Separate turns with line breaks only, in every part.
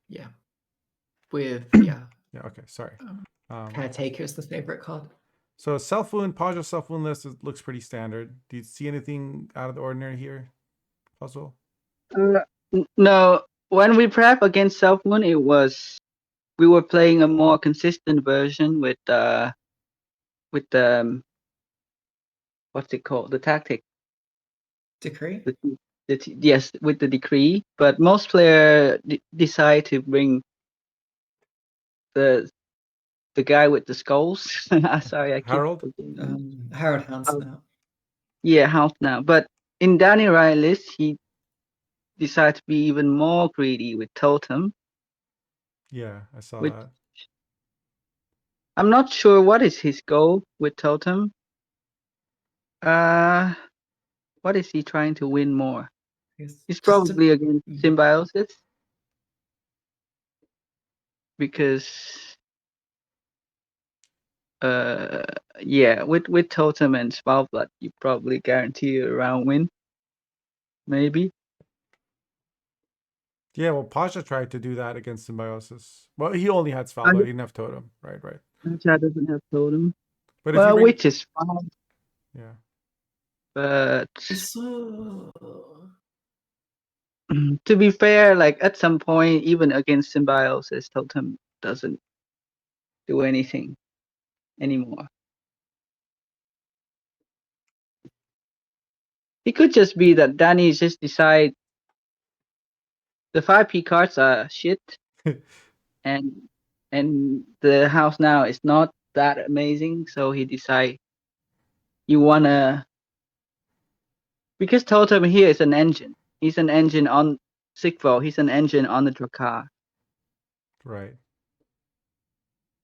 Yeah. With
Yeah, okay, sorry.
Caretaker is the favorite card.
So self-wound, Paja self-wound list looks pretty standard. Do you see anything out of the ordinary here, Puzzle?
No, when we prep against self-wound, we were playing a more consistent version with what's it called? The tactic.
Decree?
Yes, with the decree. But most players decide to bring the guy with the skulls. Sorry, I keep
Harold?
forgetting.
Harold Hans now.
Yeah, House now. But in Danny Ryan list, he decided to be even more greedy with Totem.
Yeah, I saw that.
I'm not sure what is his goal with Totem. What is he trying to win more? It's probably against Symbiosis. Because yeah, with Totem and Spellblood, you probably guarantee a round win. Maybe.
Yeah, well, Pasha tried to do that against Symbiosis. Well, he only had Spellblood. He didn't have Totem. Right.
Pasha doesn't have Totem.
But
well,
if you bring...
which is fine.
Yeah.
But to be fair, like at some point, even against Symbiosis, Totem doesn't do anything anymore. It could just be that Danny just decide the 5P cards are shit, and the house now is not that amazing, so he decide you wanna, because Totem here is an engine. He's an engine on Sigval. He's an engine on the Drakkar.
Right.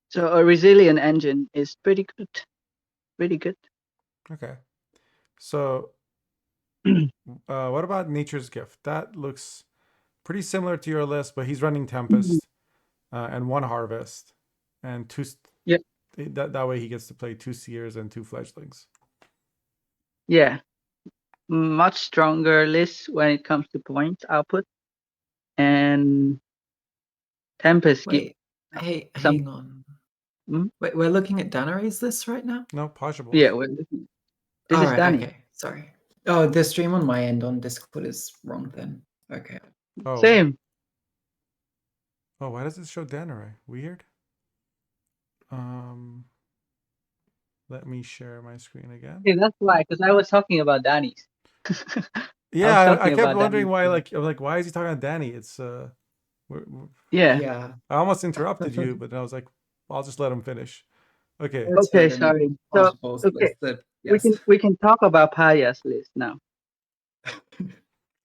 So a resilient engine is pretty good. Pretty good.
Okay. So what about Nature's Gift? That looks pretty similar to your list, but he's running Tempest and 1 Harvest and 2.
Yeah.
That way he gets to play 2 Seers and 2 Fledglings.
Yeah. Much stronger list when it comes to points output. And Tempest.
Wait, hang on. Wait, we're looking at Dannery's list right now?
No, Pajabol.
Yeah, we're looking. This is Danny.
Okay, sorry. Oh, the stream on my end on Discord is wrong then. Okay.
Oh.
Same.
Oh, why does it show Dannery? Weird. Let me share my screen again.
Yeah, that's why, because I was talking about Danny's.
Yeah, I kept wondering why. I'm like, why is he talking about Danny? It's
yeah.
I almost interrupted you, but I was like, I'll just let him finish. Okay.
Okay, sorry. So, okay, we can talk about Paya's list now.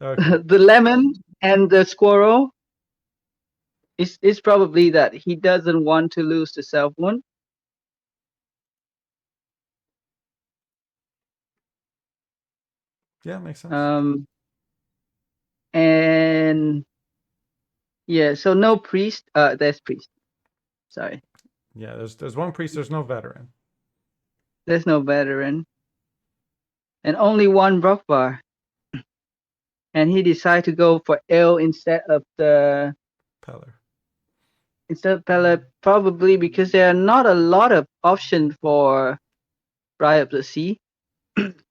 Okay.
The lemon and the squirrel is probably that he doesn't want to lose the self-wound.
Yeah, makes sense.
And yeah, so no priest. There's priest. Sorry.
Yeah, there's 1 priest. There's no veteran.
There's no veteran. And only 1 rock bar. And he decided to go for L instead of the
Peller.
Probably because there are not a lot of options for Bride of the Sea.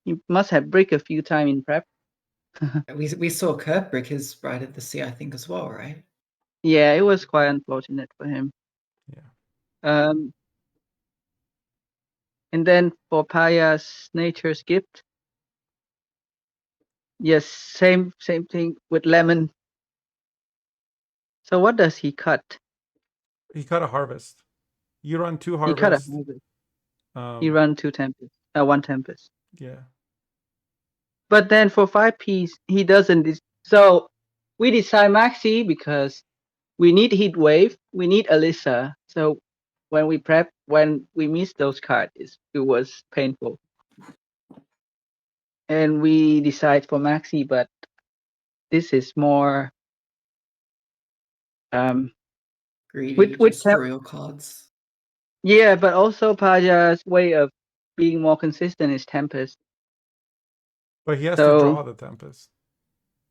You must have brick a few times in prep.
we saw Kurt brick his Bride of the Sea, I think, as well, right?
Yeah, it was quite unfortunate for him.
Yeah.
And then for Paya's Nature's Gift. Yes, same thing with lemon. So what does he cut?
He cut a harvest. You run 2 harvests.
He cut a harvest. He run 2 tempest. 1 tempest.
Yeah.
But then for 5Ps, he doesn't. So we decide Maxi because we need Heat Wave, we need Alyssa. So when we missed those cards, it was painful. And we decide for Maxi, but this is more
greedy, with real cards.
Yeah, but also Paja's way of being more consistent is Tempest.
But he has to draw the Tempest.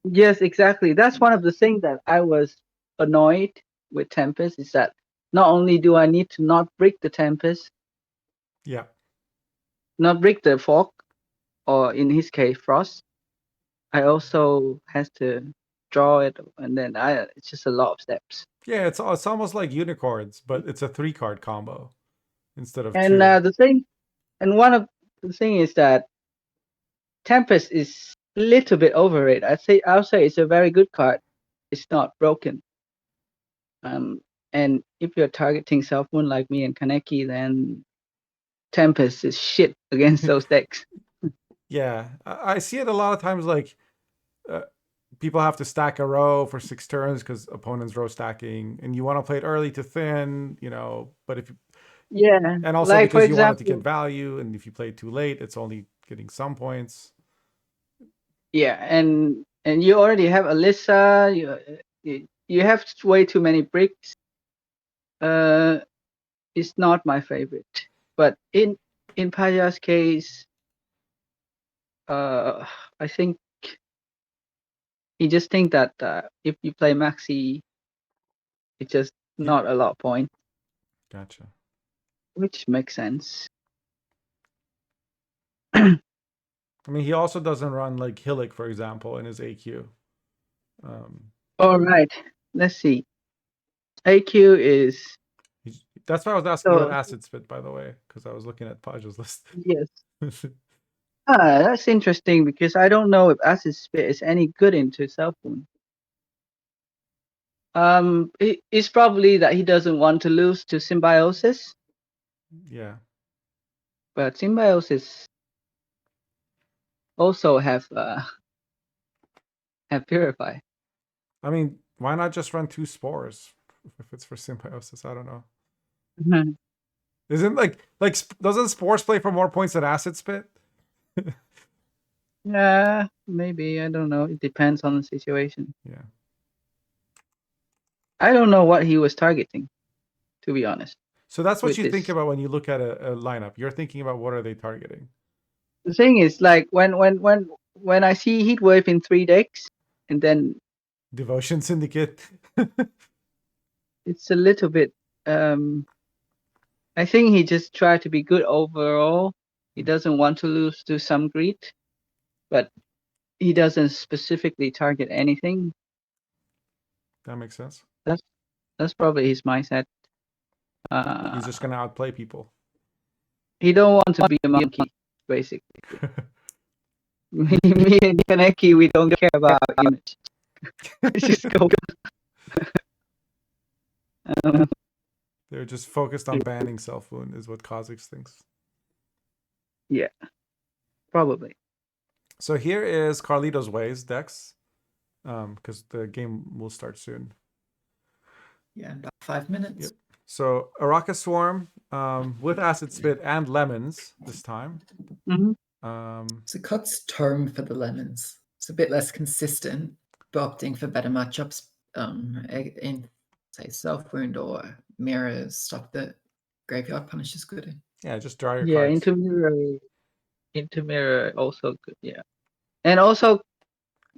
Yes, exactly. That's one of the things that I was annoyed with Tempest is that not only do I need to not break the Tempest,
Yeah.
not break the Fog, or in his case Frost, I also has to draw it, and then it's just a lot of steps.
Yeah, it's almost like unicorns, but it's a 3-card combo instead of
And
2.
the thing, and one of the thing is that Tempest is a little bit overrated. I'll say it's a very good card. It's not broken. And if you're targeting Self Moon like me and Kaneki, then Tempest is shit against those decks.
Yeah, I see it a lot of times. Like people have to stack a row for 6 turns because opponents row stacking, and you want to play it early to thin, but if you,
Yeah,
and also
like for
because you want it to
example,
get value, and if you play it too late, it's only getting some points.
yeah, and you already have Alyssa. You have way too many bricks. It's not my favorite, but in Paja's case, I think he just think that if you play Maxi, it's just not a lot of points,
Gotcha.
which makes sense.
I mean, he also doesn't run like Hillick, for example, in his AQ.
All right, let's see. AQ is.
That's why I was asking about Acid Spit, by the way, because I was looking at Paja's list.
Yes. That's interesting because I don't know if Acid Spit is any good into Self Moon. It's probably that he doesn't want to lose to Symbiosis.
Yeah.
But Symbiosis also have Purify.
I mean, why not just run 2 spores if it's for Symbiosis? I don't know.
Mm-hmm.
Isn't like doesn't spores play for more points than Acid Spit?
Yeah, maybe, I don't know. It depends on the situation.
Yeah.
I don't know what he was targeting, to be honest.
So that's what you think about when you look at a lineup. You're thinking about what are they targeting.
The thing is, like when I see Heatwave in 3 decks, and then
Devotion Syndicate.
it's a little bit. I think he just tried to be good overall. He doesn't want to lose to some greed, but he doesn't specifically target anything.
That makes sense.
That's probably his mindset.
He's just gonna outplay people.
He don't want to be a monkey, basically. me and Kaneki, we don't care about image. Just go.
They're just focused on banning Self Wound, is what Kha'Zix thinks.
Yeah, probably.
So here is Carlito's Ways decks, because the game will start soon.
Yeah, about 5 minutes.
Yep. So Araka Swarm with Acid Spit and Lemons this time.
Mm-hmm.
So Cut's tone for the Lemons. It's a bit less consistent, but opting for better matchups in, say, Self Wound or Mirror, stuff that Graveyard Punish is good in.
Yeah, just draw your cards.
Into mirror also good. Yeah, and also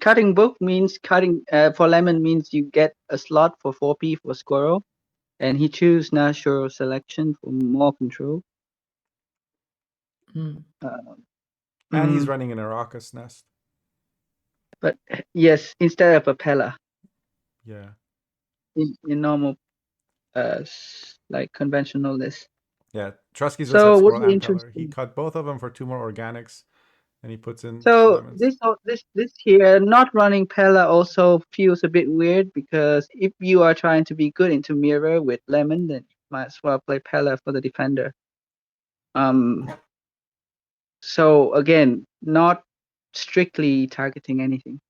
cutting book means cutting for Lemon means you get a slot for 4P for Squirrel, and he choose natural selection for more control.
And he's running an Araka's Nest.
But yes, instead of a Pella.
Yeah.
In normal, like conventional list.
Yeah, Trusky's
so
list had Squirrel and
interesting.
Peller. He cut both of them for 2 more organics, and he puts in
So
Lemons.
this here not running Pella also feels a bit weird, because if you are trying to be good into mirror with Lemon, then you might as well play Pella for the defender. So again, not strictly targeting anything.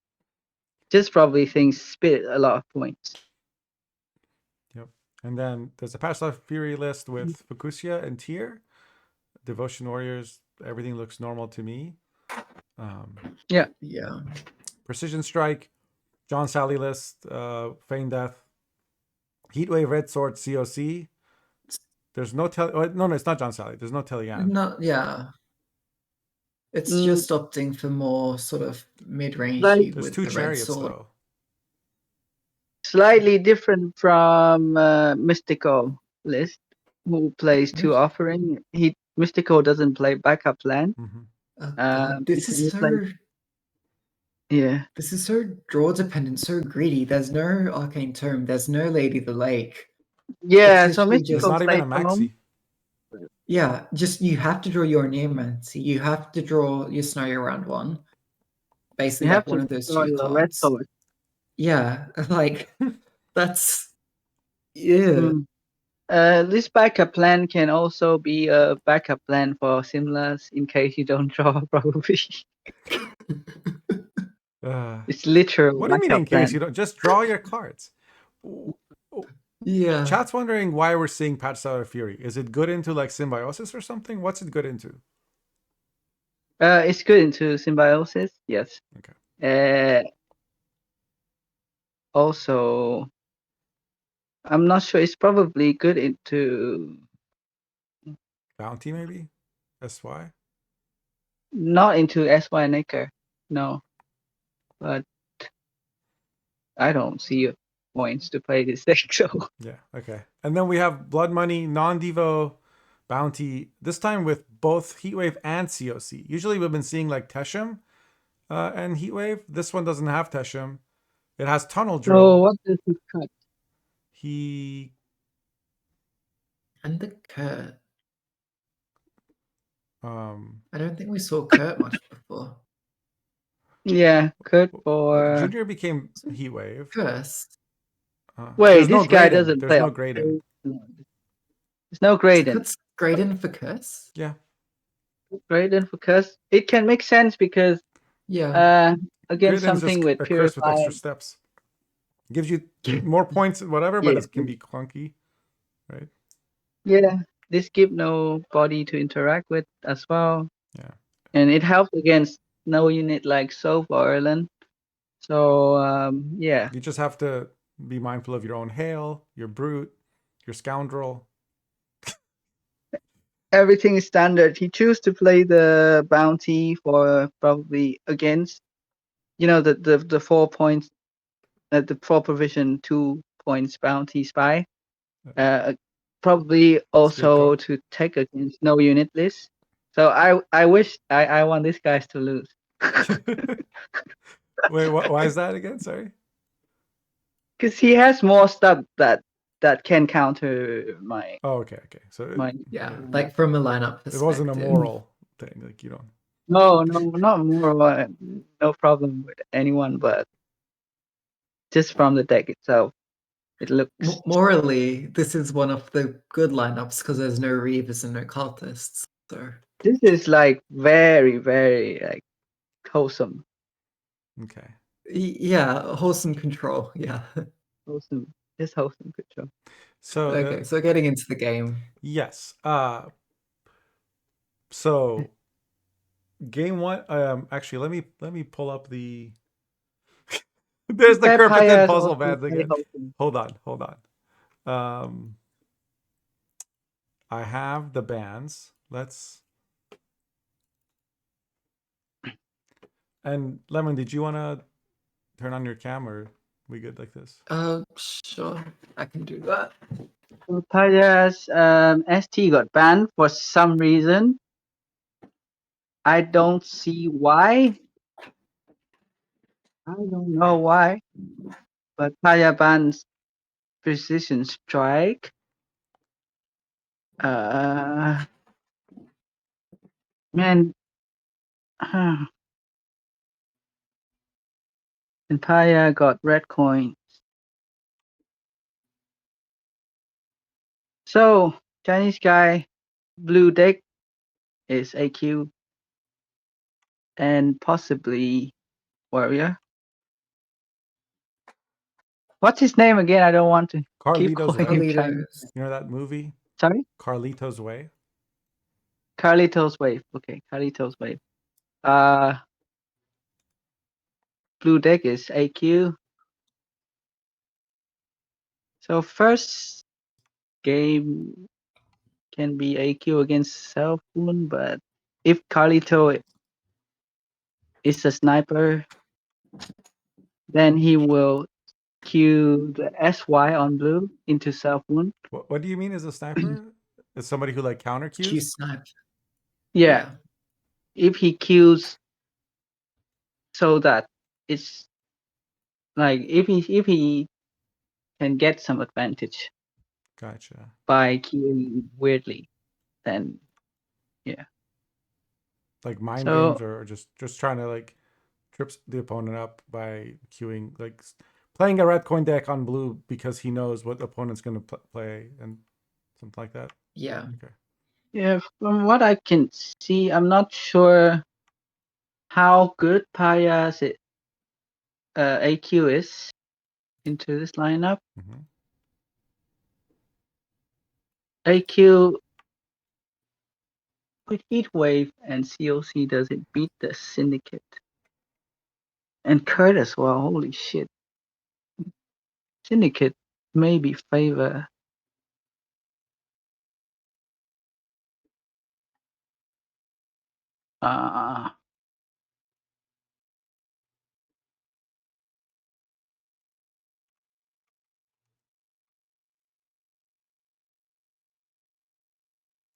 Just probably things spit a lot of points.
Yep. And then there's a Past Life Fury list with Fukushia and Tyr. Devotion Warriors, everything looks normal to me.
Yeah.
Precision Strike, John Sally list, Feign Death, Heatwave Red Sword COC. There's no no, it's not John Sally. There's no Teleyan.
It's just opting for more sort of mid-range
There's
with
2
the
Chariots
red sword.
though.
Slightly different from Mystical list, who plays 2 offering. Mystical doesn't play backup plan.
Mhm.
Oh god, this
he
is
plays,
so
yeah.
this is so draw dependent, so greedy. There's no arcane tome. There's no Lady of the Lake.
Yeah,
It's
so
literally
There's
Mystical
not even
plays
a
home.
maxi.
Yeah, just you have to draw your Neomancy. You have to draw your Snowy round 1. Basically,
You have
like one
to
of those
draw
2
your red
cards.
sword.
Yeah, like that's yeah.
This backup plan can also be a backup plan for Simlas in case you don't draw, probably. It's literal
What do you mean in
backup
case
plan.
you don't just draw your cards?
Yeah.
Chat's wondering why we're seeing Patch Sour Fury. Is it good into like symbiosis or something? What's it good into?
It's good into symbiosis, yes.
Okay.
Also, I'm not sure. It's probably good into
Bounty maybe? SY?
not into SY Necker, no. But I don't see points to play this deck, so
Yeah, okay. And then we have Blood Money, Non-Devo, Bounty, this time with both Heatwave and COC. Usually we've been seeing like Tesham and Heatwave. This one doesn't have Tesham. It has Tunnel Drill.
so what does he cut?
He
And the Kurt.
I
I don't think we saw Kurt much before.
Yeah, Kurt for
Junior became Heatwave.
Curse.
wait,
There's no
this guy
Graydon.
doesn't
There's
play.
no Graydon.
There's no Graydon.
Kurt's Graydon for Curse?
Yeah.
Graydon for curse. It can make sense because
Yeah.
against
Graydon's
something
just
with
a curse with extra
purified.
steps. Gives you more points, whatever, but
Yeah.
it can be clunky, right?
Yeah, this give no body to interact with as well.
Yeah.
And it helps against no unit like Soph or Erlen. So yeah.
You just have to be mindful of your own hail, your brute, your scoundrel.
Everything is standard. He chose to play the bounty for probably against, the 4 points, the 4 provision 2 points bounty spy. Probably also to take against no unit list. So I wish I want these guys to lose.
Wait, why is that again? Sorry.
Because he has more stuff that can counter my.
Oh, okay. So
Yeah, like from a lineup perspective.
it wasn't a moral thing. Like you don't.
No, not more. No problem with anyone, but just from the deck itself, it looks.
Morally, this is one of the good lineups because there's no Reavers and no cultists. So
This is like very, very like wholesome.
Okay.
Yeah, wholesome control. Yeah.
Wholesome. Just wholesome control.
So
okay, so getting into the game.
Yes. So game 1. Actually, let me pull up the. There's the Kerpiton puzzle bands again. Hold on. I have the bands. Let's. And Lemon, did you want to turn on your cam, or we good like this?
Sure, I can do that.
Paja's ST got banned for some reason. I don't see why. I don't know why. But Paja bans Precision Strike. Man. And Paja got red coin. So, Chinese guy, blue deck is AQ. And possibly Warrior. What's his name again? I don't want to keep
Carlito's
calling him
Way.
Chinese.
You know that movie?
Sorry?
Carlito's Way.
Carlito's Wave. Okay, Carlito's Wave. Blue deck is AQ. So first game can be AQ against Self Wound, but if Carlito is a sniper, then he will Q the SY on blue into self wound.
What do you mean is a sniper? Is somebody who like counter
Q
cues?
snipe.
Yeah, if he kills so that it's like if he can get some advantage
Gotcha.
by queuing weirdly, then
Like mind
so
games, or just trying to like trips the opponent up by queuing, like playing a red coin deck on blue because he knows what the opponent's going to play and something like that.
Yeah.
Okay.
yeah, from what I can see, I'm not sure how good Paya's AQ is into this lineup.
Mm-hmm.
AQ with Heat Wave and COC, does it beat the Syndicate? And Kurt as well, holy shit. Syndicate maybe favor.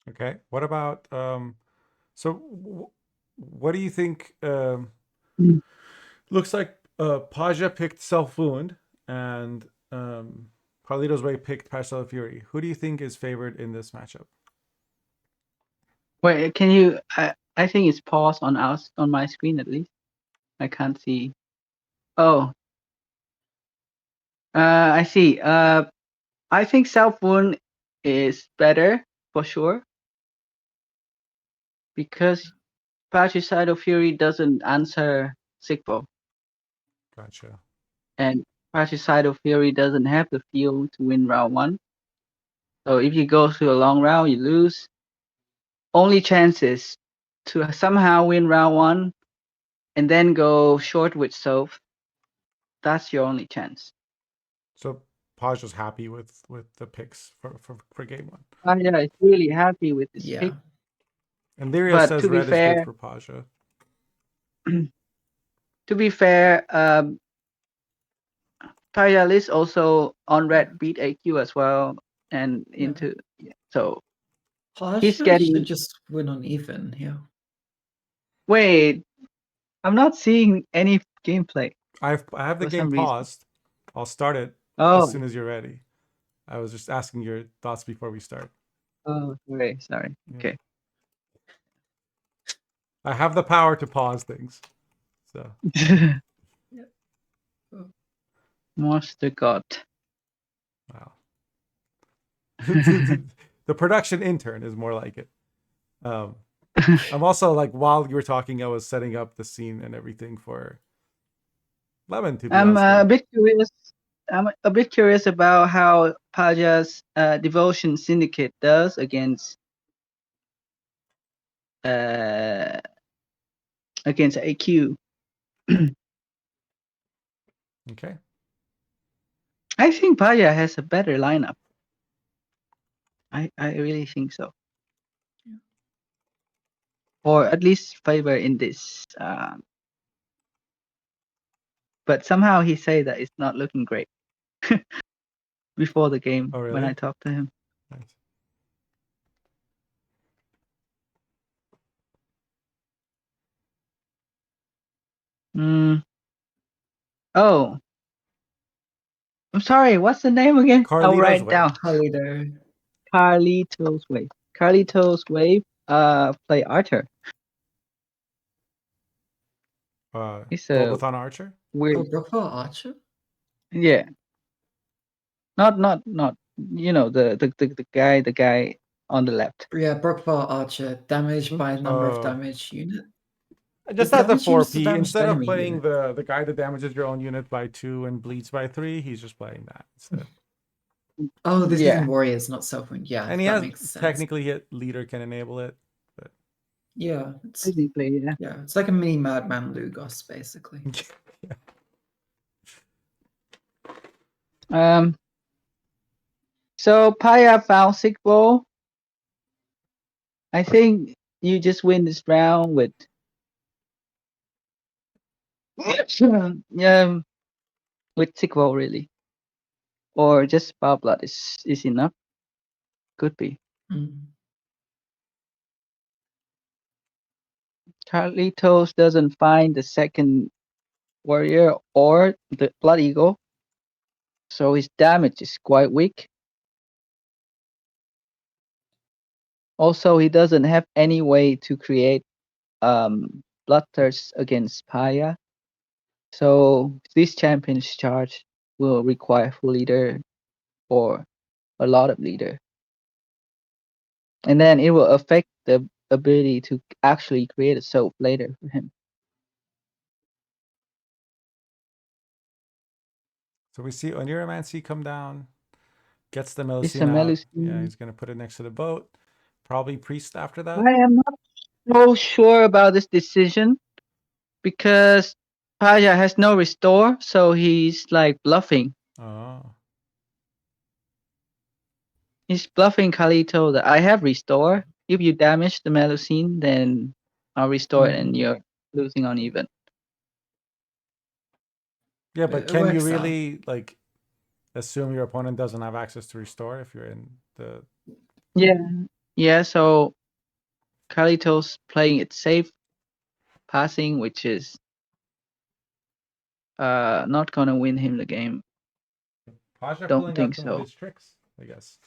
Okay. What about so what do you think? Looks like Paja picked Self Wound and Carlito's Way picked Pastel Fury. Who do you think is favored in this matchup?
Wait, can you? I think it's paused on my screen at least. I can't see. Oh, I see. I think Self Wound is better for sure because Patricidal Fury doesn't answer Sigbo,
Gotcha.
and Patricidal Fury doesn't have the feel to win round one. So if you go through a long round, you lose. Only chance is to somehow win round one and then go short with Soph. That's your only chance.
So Paja's happy with the picks for game one.
Paja is really happy with this
Yeah.
pick.
And Lirio
But
says
to be
red is good
fair,
for Paja.
to be fair, Paja is also on red beat AQ as well, and into so he's
Pasha
getting.
should just win on even here.
Wait, I'm not seeing any gameplay.
I have the
For
game
some reason.
paused. I'll start it
Oh,
as soon as you're ready. I was just asking your thoughts before we start.
oh, sorry.
Yeah.
Okay.
I have the power to pause things. So
Monster God.
wow. The production intern is more like it. I'm also like, while you were talking, I was setting up the scene and everything for Lemon to be
I'm
on
a
screen.
bit curious. I'm a bit curious about how Paja's Devotion Syndicate does against AQ.
Okay.
I think Paja has a better lineup. I really think so.
Yeah.
Or at least favor in this. But somehow he said that it's not looking great before the game
Oh,
when I
really?
talked to him.
Nice.
Oh, I'm sorry. What's the name again? I'll
Carlito's
write it
Way.
down.
Carlito.
Carlito's Wave. Carlito's Wave. Play Archer. It's a
Bobathon Archer?
weird.
Oh, Brookville Archer?
Yeah. Not. You know the guy on the left.
Yeah, Brookville Archer. Damage by number of
Oh.
damage unit.
Just
Is
at the
damage units the
4P,
damage
instead of
enemy
playing
unit?
the guy that damages your own unit by 2 and bleeds by 3, he's just playing that instead.
Oh, this is
Yeah.
in Warriors, not Self-Wound. Yeah,
And he
that
has
makes sense.
technically hit leader can enable it. But
Yeah, it's
Basically, yeah.
yeah, it's like a mini Madman Lugos, basically.
So Paya found Sigbo. I think you just win this round with with Sigbo really. or just Spell Blood is enough. Could be.
Mm.
Carlitos doesn't find the second warrior or the Blood Eagle, so his damage is quite weak. Also, he doesn't have any way to create Bloodthirst against Paya. So this champion's charge will require full leader or a lot of leader. And then it will affect the ability to actually create a soap later for him.
So we see Oniromancy come down, gets the
It's
Melusine
a
out. Yeah,
Melusine.
he's gonna put it next to the boat. Probably Priest after that.
I am not so sure about this decision because Paya has no restore, so he's like bluffing.
Oh.
He's bluffing Carlito that I have restore. If you damage the Melusine, then I'll restore it and you're losing on even.
Yeah, but
It
can you
works out.
really like assume your opponent doesn't have access to restore if you're in the
Yeah, so Carlito's playing it safe, passing, which is not gonna win him the game.
Paja
Don't
pulling out
think
some of
so.
his tricks, I guess.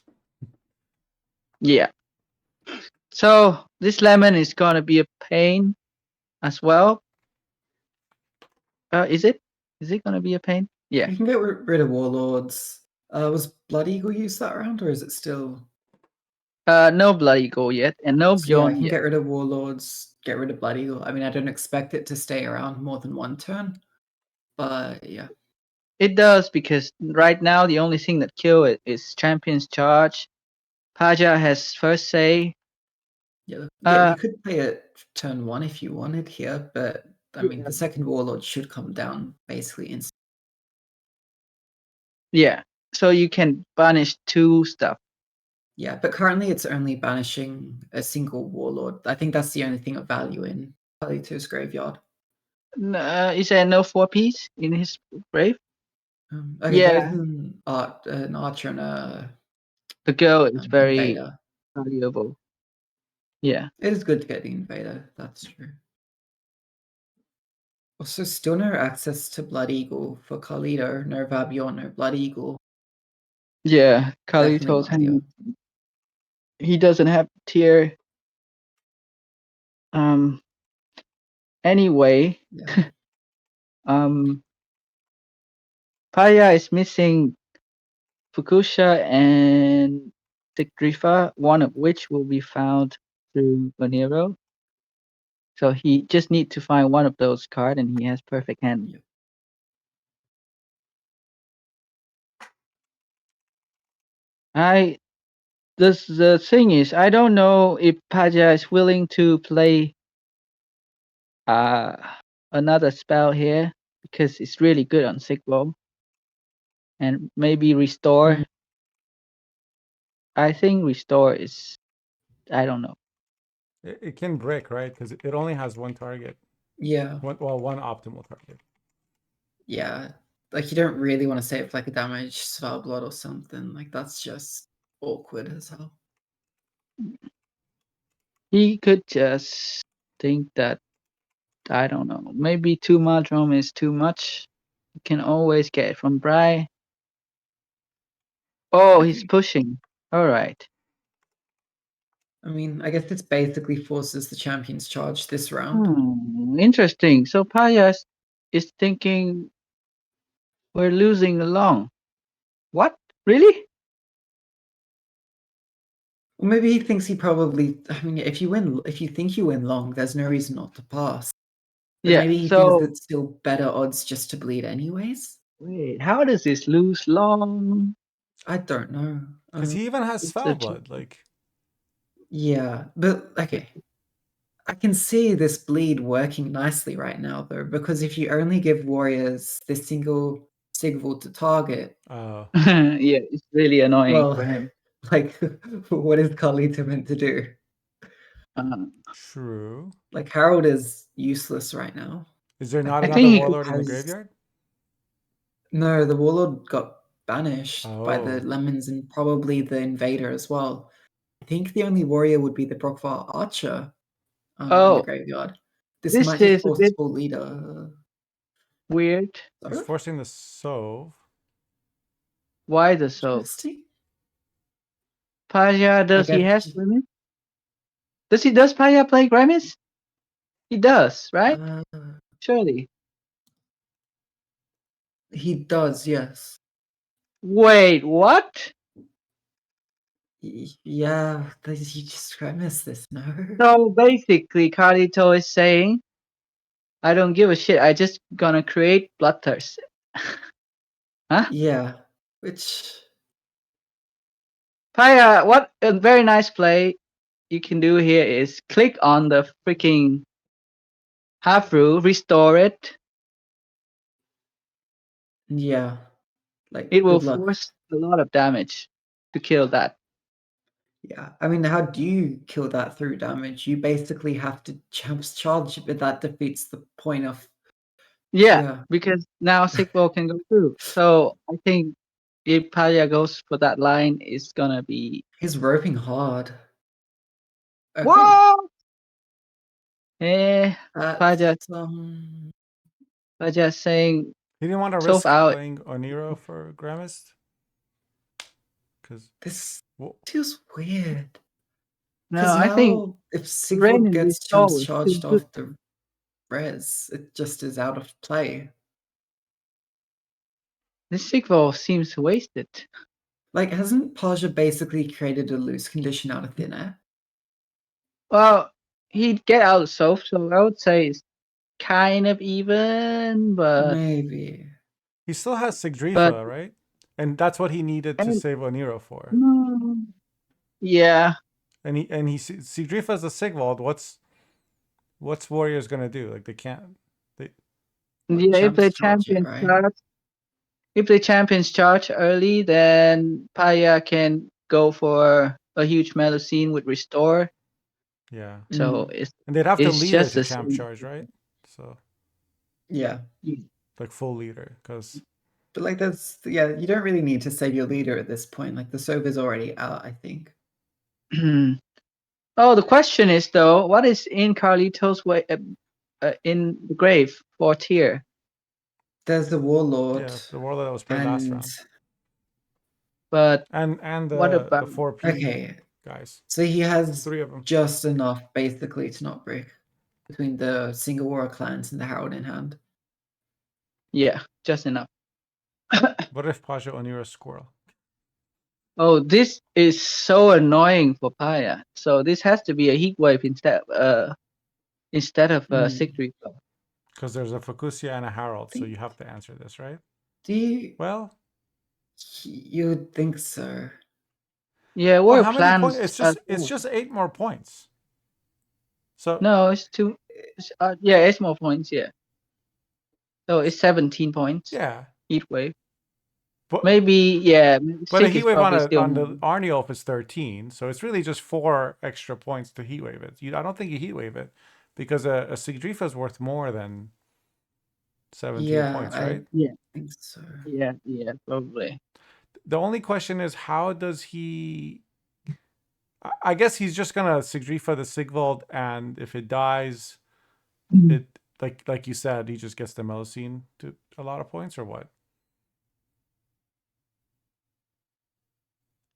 Yeah. So this lemon is gonna be a pain as well. Is it? Is it gonna be a pain? Yeah.
You can get rid of Warlords. Was Blood Eagle used that round, or is it still?
No Blood Eagle yet, and no
So yeah, I
Bjorn
can
yet.
get rid of Warlords, get rid of Blood Eagle. I mean, I don't expect it to stay around more than one turn, but yeah.
It does because right now the only thing that kill it is Champion's Charge. Paja has first say.
Yeah,
Uh,
you could play it turn 1 if you wanted here, but I mean, the second Warlord should come down basically instantly.
Yeah, so you can banish 2 stuff.
Yeah, but currently it's only banishing a single Warlord. I think that's the only thing of value in Carlito's graveyard.
Is there no 4-piece in his grave?
Okay,
Yeah.
there's an archer and a
The girl is very
invader.
valuable. Yeah.
It is good to get the invader, that's true. Also, still no access to Blood Eagle for Carlito, no Vabion, no Blood Eagle.
Yeah,
Definitely
Carlito's
not ideal.
he doesn't have tier. Anyway,
Yeah.
Paya is missing Fukusha and Sigdrifa, one of which will be found through Vanero. So he just need to find one of those cards and he has perfect hand.
Yeah.
The thing is, I don't know if Paja is willing to play another spell here because it's really good on Sigbo. And maybe restore. I think restore is, I don't know.
It can break, right? Because it only has one target.
Yeah.
One optimal target.
Yeah. Like, you don't really want to save like a damaged Spell Blood or something. Like, that's just awkward as hell.
He could just think that, I don't know, maybe 2 Madrom is too much. You can always get it from Bry. Oh, he's pushing. Alright.
I mean, I guess this basically forces the champion's charge this round.
Interesting. So Paya is thinking we're losing along. What? Really?
Well, maybe he thinks he probably. I mean, if you think you win long, there's no reason not to pass. But
Yeah.
maybe he thinks
So
it's still better odds just to bleed anyways.
wait, how does this lose long?
I don't know.
Because he even has
It's
Foul
a
Blood. Like,
Yeah, but okay. I can see this bleed working nicely right now, though, because if you only give warriors this single Sigvald to target,
yeah, it's really annoying
well,
for him.
like, what is Carlito meant to do?
true.
Like, Harold is useless right now.
Is there not
I
another
think he
Warlord in the
has-
graveyard?
No, the Warlord got banished by the
Oh.
lemons and probably the invader as well. I think the only warrior would be the Brockvar archer in the
Oh,
graveyard. This
this
might just
is a
force
bit
full leader.
weird.
He's
Sorry?
forcing the Sove.
Why the so?
Interesting.
Paja, does
Like,
he have Grimace? Does Paja play Grimace? He does, right? Surely.
He does, yes.
Wait, what?
Yeah, you just missed this, no?
So basically, Carlito is saying, I don't give a shit. I just gonna create Bloodthirst. Huh?
Yeah, which
Paya, what a very nice play you can do here is click on the freaking half rule, restore it.
yeah, like
It will
good luck.
force a lot of damage to kill that.
Yeah, I mean, how do you kill that through damage? You basically have to Champ's Charge, but that defeats the point of.
Yeah, because now Sigbo can go through. So I think if Paya goes for that line, it's gonna be.
He's roping hard. Okay.
What? Eh, Paja
That's,
saying
He didn't want to
Soph
risk
out.
playing Oniro for Gramist? Because
this feels weird.
No,
Because
I think
now, if
Rain
Sigvald
and
gets
Restore
Champ's
is too
Charged
good.
off the res, it just is out of play.
This Sigvo seems wasted.
Like, hasn't Paja basically created a loose condition out of thin air?
Well, he'd get out of Soph, so I would say it's kind of even, but
Maybe.
he still has Sigdrifa,
But-
right? And that's what he needed to
And-
save Oniro for.
Yeah.
And Sigdrifa is a Sigvald. What's Warriors gonna do? Like they can't.
Yeah, if the
Champ's Charge it,
champions
right?
charge, if the champions charge early, then Paya can go for a huge Melusine with restore.
Yeah.
So it's
And they'd have to
it's
leader
just
to
the
champ
same.
charge, right? So
Yeah.
like full leader, because
But like you don't really need to save your leader at this point. Like the Sov is already out, I think.
Oh, the question is though, what is in Carlito's way in the grave for tier?
There's the Warlord.
yeah, the warlord that was played last round.
But
And
what
the
about
4P
Okay,
guys.
so he has
3 of them.
just enough basically to not break between the single war clans and the Herald in hand.
yeah, just enough.
What if Paja Oniro Squirrel?
Oh, this is so annoying for Paya. So this has to be a heat wave instead of Sigrid.
Because there's a Fukusia and a Herald, so you have to answer this, right?
Do you?
Well,
You would think so.
Yeah,
well,
what
how many points?
plans?
It's just 8 more points. So
No, it's 2. Yeah, 8 more points. Yeah. So it's 17 points.
yeah,
Heat wave.
but
Maybe yeah.
but a
Sig
heat
is
wave on
probably still
the
more.
Arniolf is 13, so it's really just 4 extra points to heat wave it. I don't think you heat wave it because a Sigdrifa is worth more than 17 points, right?
Yeah,
I think so.
yeah, probably.
The only question is how does he? I guess he's just gonna Sigdrifa the Sigvald, and if it dies, it like you said, he just gets the Melusine to a lot of points, or what?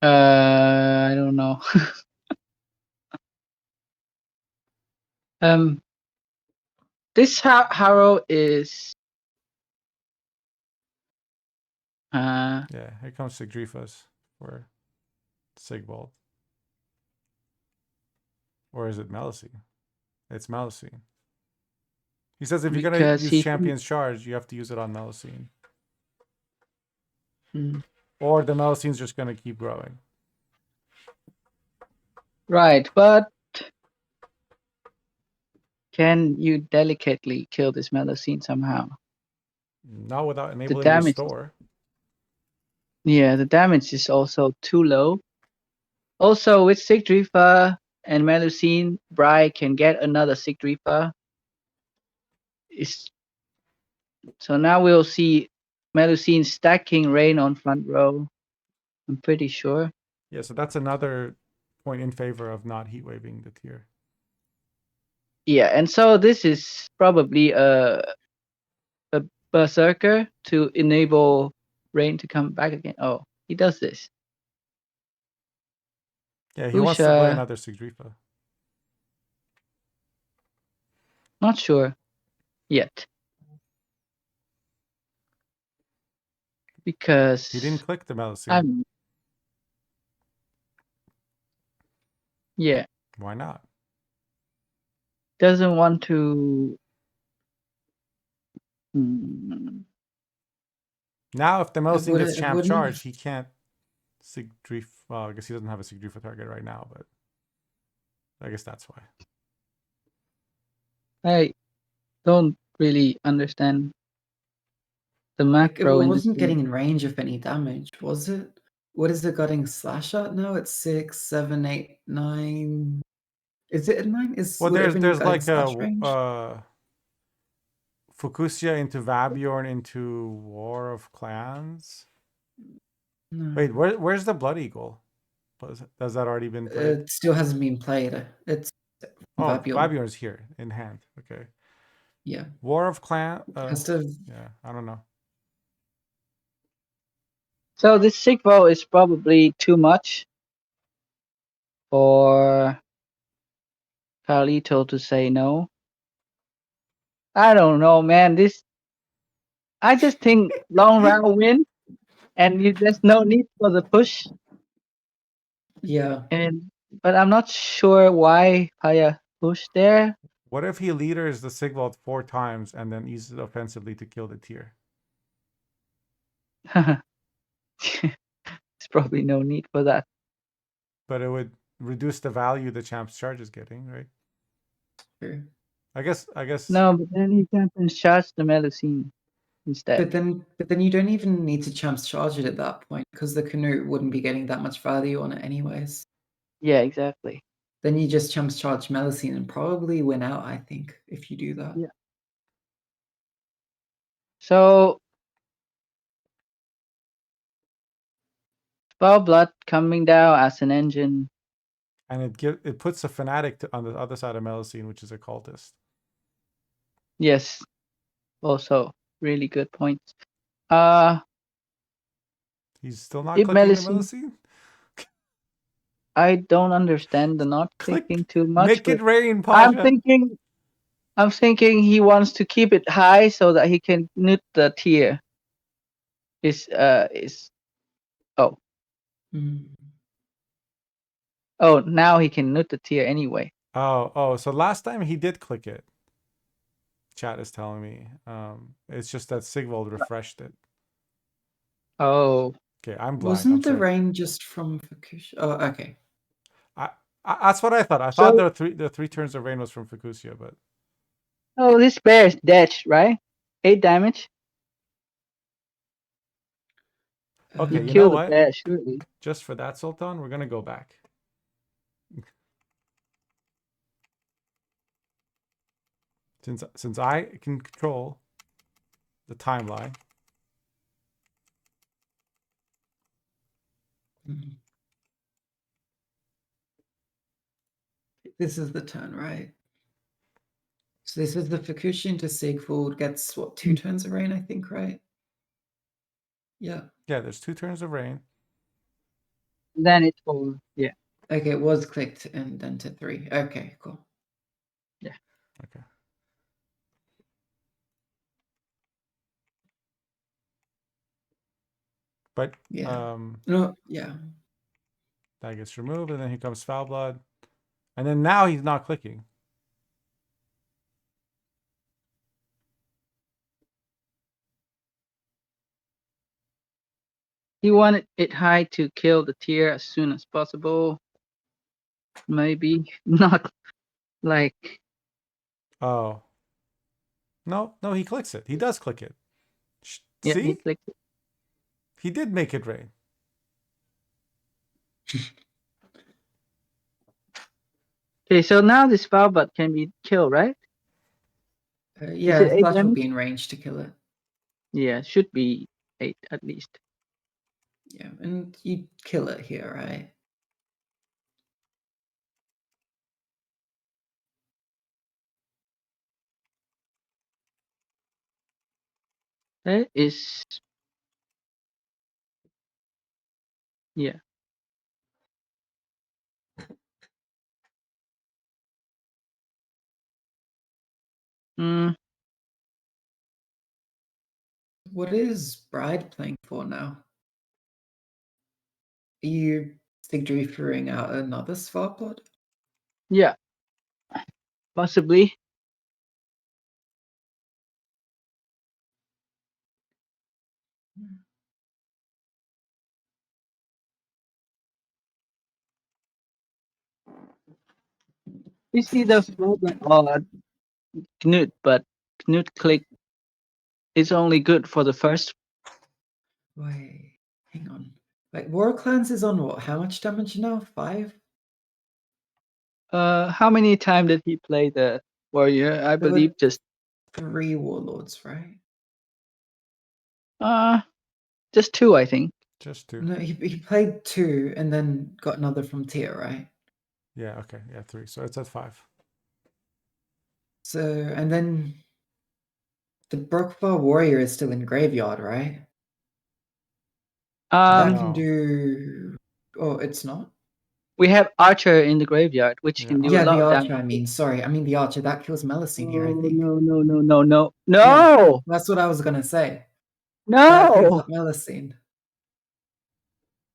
I don't know. This Harrow is.
Yeah, here comes Sigdrifas for Sigvald. Or is it Melusine? It's Melusine. He says if you're going to use Champion's Charge, you have to use it on Melusine. Or the Melusine's just going to keep growing.
Right, but can you delicately kill this Melusine somehow?
Not without enabling restore.
Yeah, the damage is also too low. Also, with Sigdrifa and Melusine, Bri can get another Sigdrifa. So now we'll see Melusine stacking rain on front row. I'm pretty sure.
Yeah, so that's another point in favor of not heat waving the tier.
Yeah, and so this is probably a berserker to enable rain to come back again. Oh, he does this.
Yeah, he wants to play
Usha,
another Sigdrifa.
not sure yet. Because
He didn't click the Melusine.
I'm yeah,
Why not?
doesn't want to hmm,
Now, if the Melusine gets
it
champ
wouldn't.
charged, he can't Sigdrifa. Well, I guess he doesn't have a Sigdrifa target right now, but I guess that's why.
I don't really understand the
Like, it
macro in this
wasn't
game.
getting in range of any damage, was it? What is it getting slash at now? It's 6, 7, 8, 9. Is it at 9?
Well,
Would it have been
there's
got in
like
slash
a
range?
Fukusia into Vabjorn into War of Clans.
No.
Wait, where's the Blood Eagle? Has that already been played?
It still hasn't been played. It's
Oh,
Vabjorn.
Vabjorn's here in hand. Okay.
Yeah.
War of Clan.
Has to.
Yeah, I don't know.
So this Sigvo is probably too much for Carlito to say no. I don't know, man. I just think long round win, and there's no need for the push.
Yeah.
But I'm not sure why Paya pushed there.
What if he leaders the Sigvald 4 times and then uses it offensively to kill the tier?
There's probably no need for that.
But it would reduce the value the champ's charge is getting, right?
True.
I guess.
No, but then he can charge the Melusine instead.
But then you don't even need to chance charge it at that point because the Canute wouldn't be getting that much value on it anyways.
Yeah, exactly.
Then you just chance charge Melusine and probably win out, I think, if you do that.
Yeah. So Spell Blood coming down as an engine.
And it puts a fanatic on the other side of Melusine, which is a cultist.
Yes. Also, really good points.
He's still not
If
clicking the
Melusine-
Melusine?
I don't understand the not
Click-
clicking too much.
Make it rain,
I'm
Paja.
thinking he wants to keep it high so that he can nut the tier. Oh, now he can nut the tier anyway.
Oh, so last time he did click it. Chat is telling me. It's just that Sigvald refreshed it.
Oh.
Okay, I'm blind.
Wasn't
I'm
the
sorry.
rain just from Fukushima? Oh, okay.
That's what I thought. I thought the three turns of rain was from Fukushima, but
Oh, this bear is dead, right? 8 damage.
okay, you know
Kill the
what?
bear, surely.
Just for that, Sultan, we're gonna go back. Since I can control the timeline.
This is the turn, right? So this is the Fukushin to Sigvald gets what, 2 turns of rain, I think, right? Yeah.
Yeah, there's 2 turns of rain.
Then it's over. Yeah.
Okay, it was clicked and then to 3. Okay, cool.
Yeah.
Okay. But
yeah. No, yeah.
That gets removed, and then here comes Foul Blood. And then now he's not clicking.
He wanted it high to kill the tier as soon as possible. Maybe not like.
Oh. No, he clicks it. He does click it.
Yeah,
See?
he clicked it.
He did make it rain.
Okay, so now this Foulbot can be killed, right?
Yeah,
it 8
Slash will
damage?
be in range to kill it.
Yeah, should be 8 at least.
Yeah, and you kill it here, right?
That is, yeah. Mm,
What is Bride playing for now? Are you figuring out another Svarplot?
yeah, possibly. You see the problem on Knut, but Knut click is only good for the first.
Wait, hang on. Like War Clans is on what? How much damage now? 5?
How many times did he play the warrior? I
There
believe
were
just
3 warlords, right?
just 2, I think.
Just 2.
No, he played 2 and then got another from Tyr, right?
Yeah. Okay. Yeah. 3. So it's at 5.
So, and then the Brookbar Warrior is still in Graveyard, right? That
Um,
can
No.
do. Oh, it's not?
we have Archer in the graveyard, which
Yeah.
can do a
Yeah,
lot
the
of
Archer,
damage.
I mean. Sorry, I mean the Archer. That kills Melusine here, I think.
No,
Yeah, that's what I was gonna say. That clears
no,
up Melusine.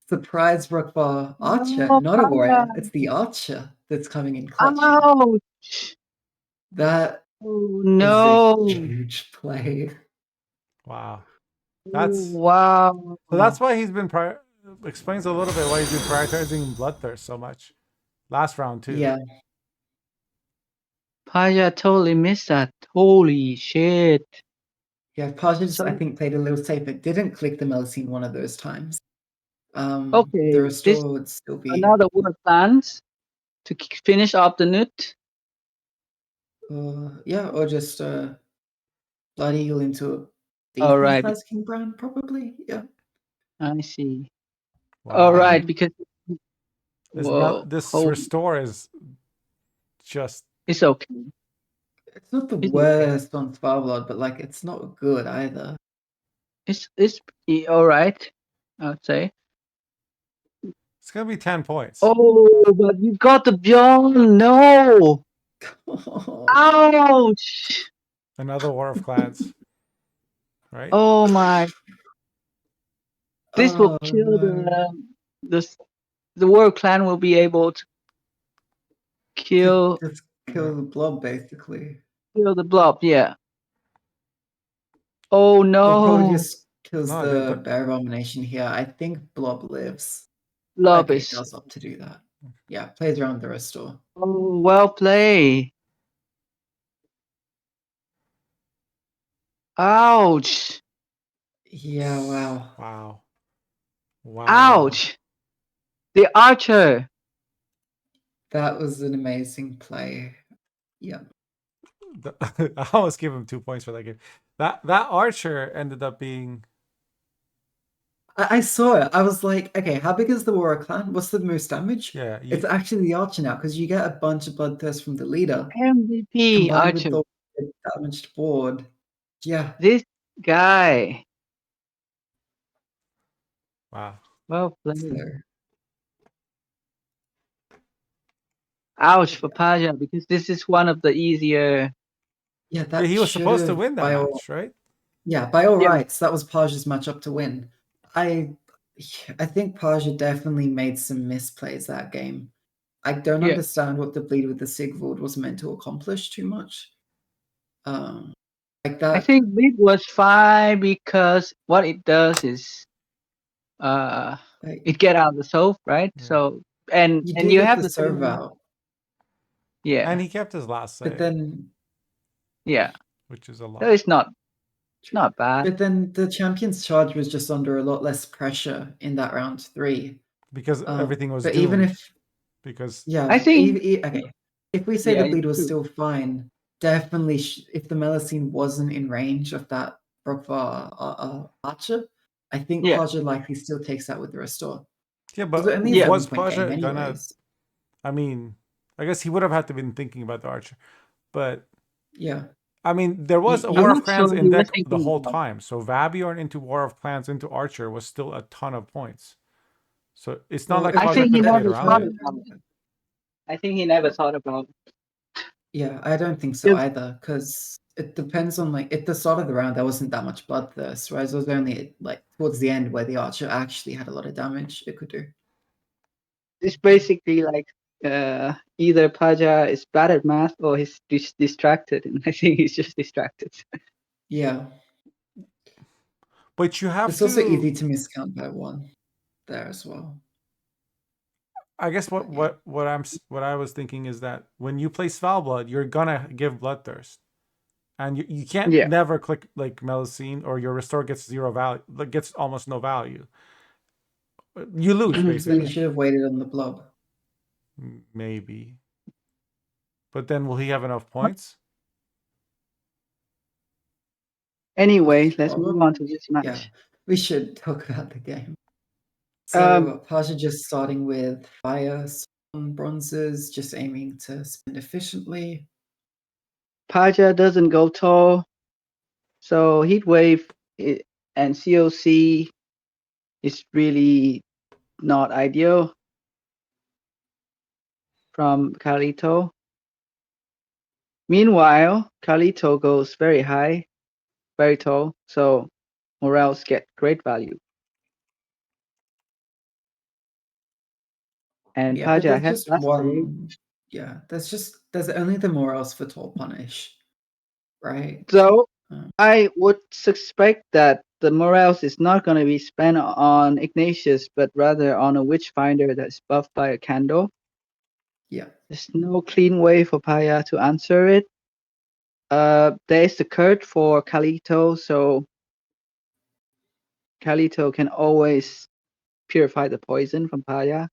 Surprise Brookbar Archer,
no,
not a warrior. It's the Archer that's coming in clutch.
ouch!
That
Oh
is a
no!
huge play.
Wow.
Oh,
That's
wow.
so. That's why he's been explains a little bit why he's been prioritizing Bloodthirst so much. Last round too.
Yeah.
Paja totally missed that. Holy shit!
Yeah, Pajabol, I
So
think, played a little safe, but didn't click the Melusine one of those times. The
okay, this
restore would still be.
another word plans to finish off the nut.
Yeah, or just Blood Eagle into a
All
defense
right,
as King Brand, probably. Yeah.
I see.
Wow.
All right, because
This this
holy,
restore is just.
it's okay.
It's not the
It's okay.
worst on Sparblood, but like it's not good either.
It's all right. I'd say.
It's gonna be 10 points.
Oh, but you got the Bjorn. No. Ouch.
Another War of Clans, right?
Oh my. This will
Oh
kill
no.
the World Clan will be able to kill
Just kill the blob, basically.
the blob. Yeah. Oh
Or probably
no.
just kills
No,
the Bear Abomination here. I think blob lives.
Blob
Okay, it
is.
does opt to do that. Yeah, plays around the restore.
Oh, well played. Ouch.
Yeah, wow.
Wow. Wow.
Ouch. The archer.
That was an amazing play. Yeah.
I almost give him 2 points for that game. That archer ended up being.
I saw it. I was like, okay, how big is the Warrior Clan? What's the most damage?
Yeah.
It's actually the Archer now, because you get a bunch of Bloodthirst from the leader,
MVP
combined
archer.
with the damaged board. Yeah.
This guy.
Wow.
Well played.
So,
Ouch for Paja, because this is one of the easier.
yeah, that
He was supposed to
should've,
win that
by all,
match, right?
yeah, by all
Yeah.
rights, that was Paja's matchup to win. I think Paja definitely made some misplays that game. I don't
Yeah.
understand what the bleed with the Sigvald was meant to accomplish too much. Like that.
I think Big was fine because what it does is
like,
it get out the soap, right?
Yeah.
So and
you
and
do
you
get
have
the
the
serve
same,
out,
yeah.
And he kept his last save,
but then
Yeah.
which is a lot.
So it's not bad.
But then the champion's charge was just under a lot less pressure in that round 3.
Because everything was
But
doomed.
even if,
Because
yeah,
I think
okay, if we say
yeah,
the bleed was
true.
still fine, definitely if the Melusine wasn't in range of that Brokvar Archer, I think
Yeah.
Paja likely still takes that with the restore.
Yeah,
It was
but
only a
Yeah.
was
7-point game
Paja gonna?
anyways.
I mean, I guess he would have had to been thinking about the archer, but
Yeah.
I mean, there was a
He-
I'm
War of
not
Clans
sure
in
he was
deck the
thinking
whole
about.
time. So Vabiorn into War of Clans into Archer was still a ton of points. So it's not
Well,
like
if
I
Paja
think he
could skate
never
around
thought
it.
about it. I think he never thought about it.
Yeah, I don't think so
Yes.
either, because it depends on like at the start of the round there wasn't that much bloodthirst, whereas it was only like towards the end where the archer actually had a lot of damage it could do.
It's basically like either Paja is bad at math or he's distracted, and I think he's just distracted.
Yeah.
But you have
It's
to.
also easy to miscount by 1 there as well.
I guess
But yeah.
what I was thinking is that when you play Svalblood, you're gonna give Bloodthirst, and you can't
Yeah.
never click like Melusine or your restore gets 0 value, like gets almost no value. You lose
So then you
basically,
should have waited on the blob.
maybe. But then will he have enough points?
Anyway, let's move on to this match.
Yeah, we should talk about the game.
Um,
So Paja just starting with fire, stone, bronzes, just aiming to spend efficiently.
Paja doesn't go tall, so Heat Wave and COC is really not ideal from Carlito. Meanwhile, Carlito goes very high, very tall, so morels get great value. And
Yeah, but
Paja
there's
has
just
last save.
one. Yeah, there's only the morals for tall punish, right?
So
Um,
I would suspect that the morels is not going to be spent on Ignatius, but rather on a Witchfinder that's buffed by a candle.
yeah.
There's no clean way for Paya to answer it. There is the Kurt for Carlito, so Carlito can always purify the poison from Paya.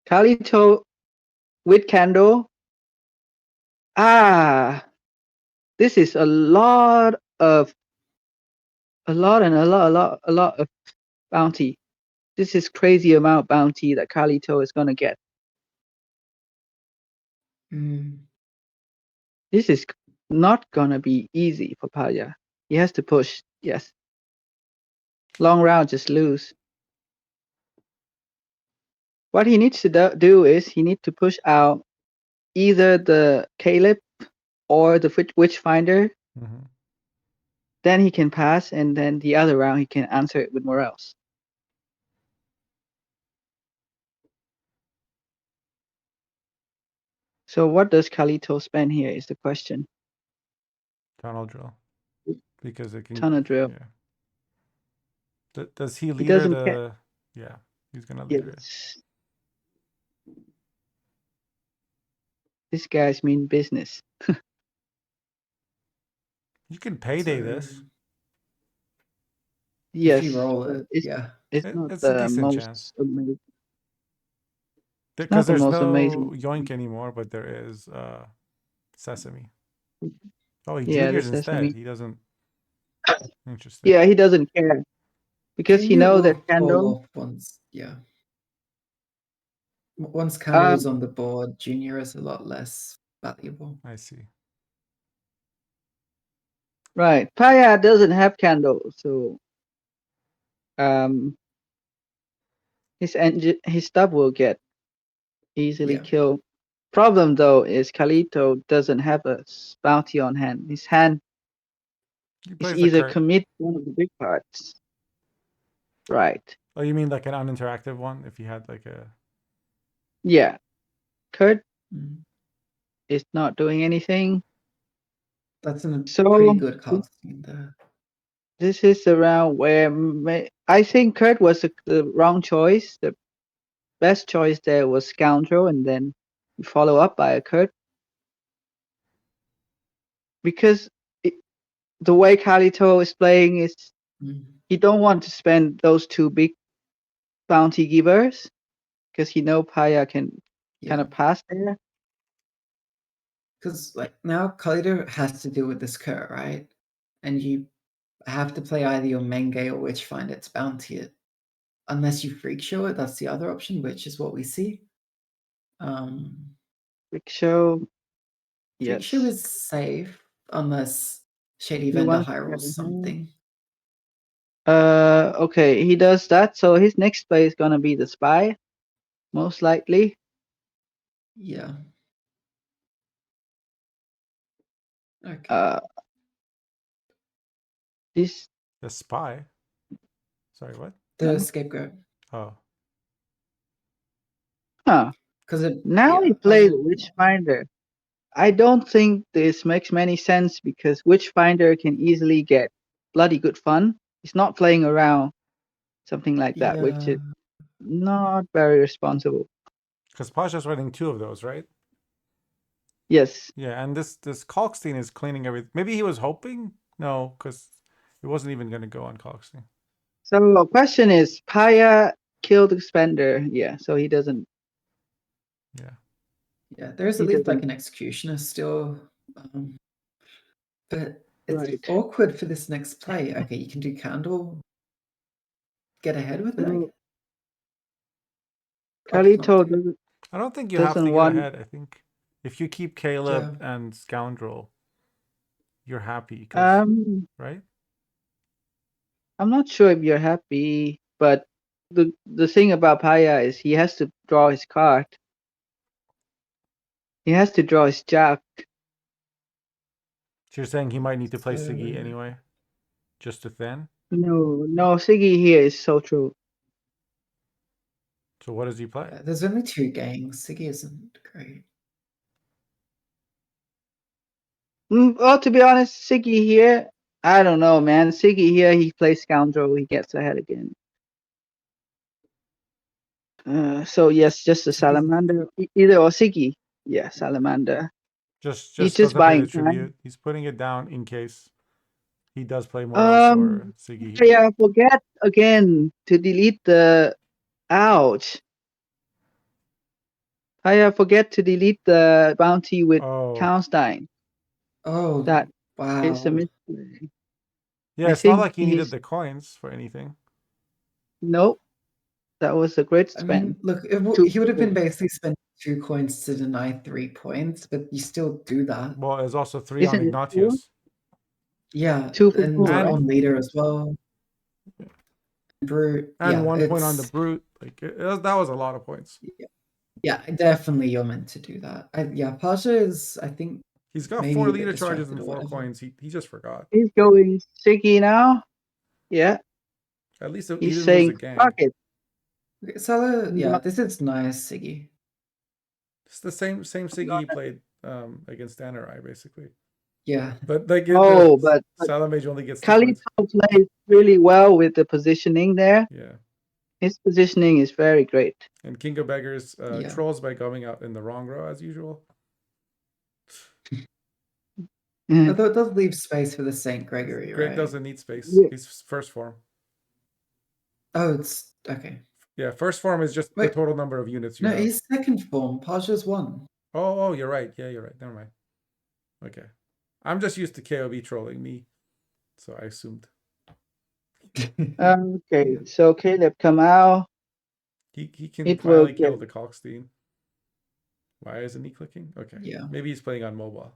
Carlito with candle. This is a lot of bounty. This is crazy amount of bounty that Carlito is gonna get.
Mm,
This is not gonna be easy for Paya. He has to push. Yes. Long round, just lose. What he needs to do is he needs to push out either the Caleb or the Witchfinder.
Mm-hmm.
Then he can pass, and then the other round he can answer it with morels. So what does Carlito spend here is the question.
Tunnel drill, because it can.
Tunnel drill.
Yeah. Does he leader
doesn't
the?
care.
Yeah, he's gonna leader it.
Yes. This guy's mean business.
You can payday
so
this.
Yes.
if you roll it,
It's
yeah.
not
It's a
the
decent
most
chance.
amazing.
Because
the
there's
most
no
amazing.
yoink anymore, but there is sesame. Oh, he
Yeah, the
juniors instead.
sesame.
He doesn't. Interesting.
Yeah, he doesn't care because he
Junior
knows
will
that
fall
candle.
off once, yeah. Once candle is on the board, junior is a lot less valuable.
I see.
Right. Paya doesn't have candle, so his stuff will get easily killed. Problem though is Carlito doesn't have a bounty on hand. His hand is either commit one of the big parts. Right.
Oh, you mean like an uninteractive one? If you had like a.
Yeah. Kurt is not doing anything.
That's a pretty good casting there.
This is around where I think Kurt was the wrong choice. The best choice there was Scoundrel, and then follow up by a Kurt. Because the way Carlito is playing is he don't want to spend those two big bounty givers because he know Paya can kind of pass there.
Because like now Carlito has to deal with this Kurt, right? And you have to play either your Menge or Witchfinder to bounty it. Unless you freak show it, that's the other option, which is what we see.
Freak show.
Freak
Yes.
show is safe unless Shady
He
Vendor
wants to
high
have
rolls
a hand.
something.
Okay, he does that. So his next play is gonna be the spy, most likely.
Yeah. Okay.
This
The spy. Sorry, what?
The
no.
scapegoat.
Oh,
Huh.
Because
Now he played Witchfinder. I don't think this makes many sense because Witchfinder can easily get bloody good fun. He's not playing around something like that, which is not very responsible.
because Pasha's running 2 of those, right?
Yes.
Yeah, and this Kalkstein is cleaning everything. Maybe he was hoping? No, because it wasn't even going to go on Kalkstein.
So the question is, Paya killed the spender. Yeah, so he doesn't.
Yeah.
Yeah, there's
He
at least like
doesn't.
an executioner still. But it's
Right.
awkward for this next play. Okay, you can do candle. Get ahead with it.
So
Opts not
Carlito
to.
I don't think you have to
doesn't
get
want.
ahead. I think if you keep Caleb and Scoundrel, you're happy. Right?
I'm not sure if you're happy, but the thing about Paya is he has to draw his card. He has to draw his jack.
So you're saying he might need to play Siggy anyway, just to thin.
No, Siggy here is so true.
So what does he play?
There's only 2 gangs. Siggy isn't great.
Well, to be honest, Siggy here, I don't know, man. Siggy here, he plays Scoundrel, he gets ahead again. So yes, just a Salamander, either or Siggy. Yeah, Salamander.
Just
He's
doesn't pay
buying
the
time.
tribute. He's putting it down in case he does play Moros or Siggy.
Yeah, forget again to delete the. Ouch. I forget to delete the bounty with Kaunstein.
Oh,
that
wow.
is a mystery.
Yeah, it's not like he needed the coins for anything.
Nope. That was a great spend.
I mean, look, he would have been basically spending 2 coins to deny 3 points, but you still do that.
Well, there's also 3 on Ignatius.
Yeah,
2 for
and
4, right?
on leader as well. Brute.
And
yeah,
1 point on the brute. Like that was a lot of points.
Yeah, definitely you're meant to do that. Yeah, Pasha is, I think,
he's got
maybe
4
a bit
leader charges
distracted
and
or
4
whatever.
coins. He just forgot.
He's going Siggy now. Yeah.
At least
he's
didn't
saying,
lose a gang.
fuck it.
Salah, yeah, this is nice, Siggy.
It's the same Siggy he played against Danerai, basically.
Yeah.
But like
but
Salamage only gets 2
Carlito
points.
plays really well with the positioning there.
Yeah.
His positioning is very great.
And King of Beggars trolls by going out in the wrong row as usual.
Although it does leave space for the St. Gregory,
Greg
right?
doesn't need space.
Yeah.
He's first form.
Oh, it's okay.
Yeah, first form is just the total number of units you have.
No, he's second form. Pasha's 1.
Oh, you're right. Yeah, you're right. Never mind. Okay. I'm just used to KOB trolling me, so I assumed.
Okay, so Caleb come out.
He can
will
finally kill the Kalkstein. Why isn't he clicking? Okay.
Yeah.
Maybe he's playing on mobile.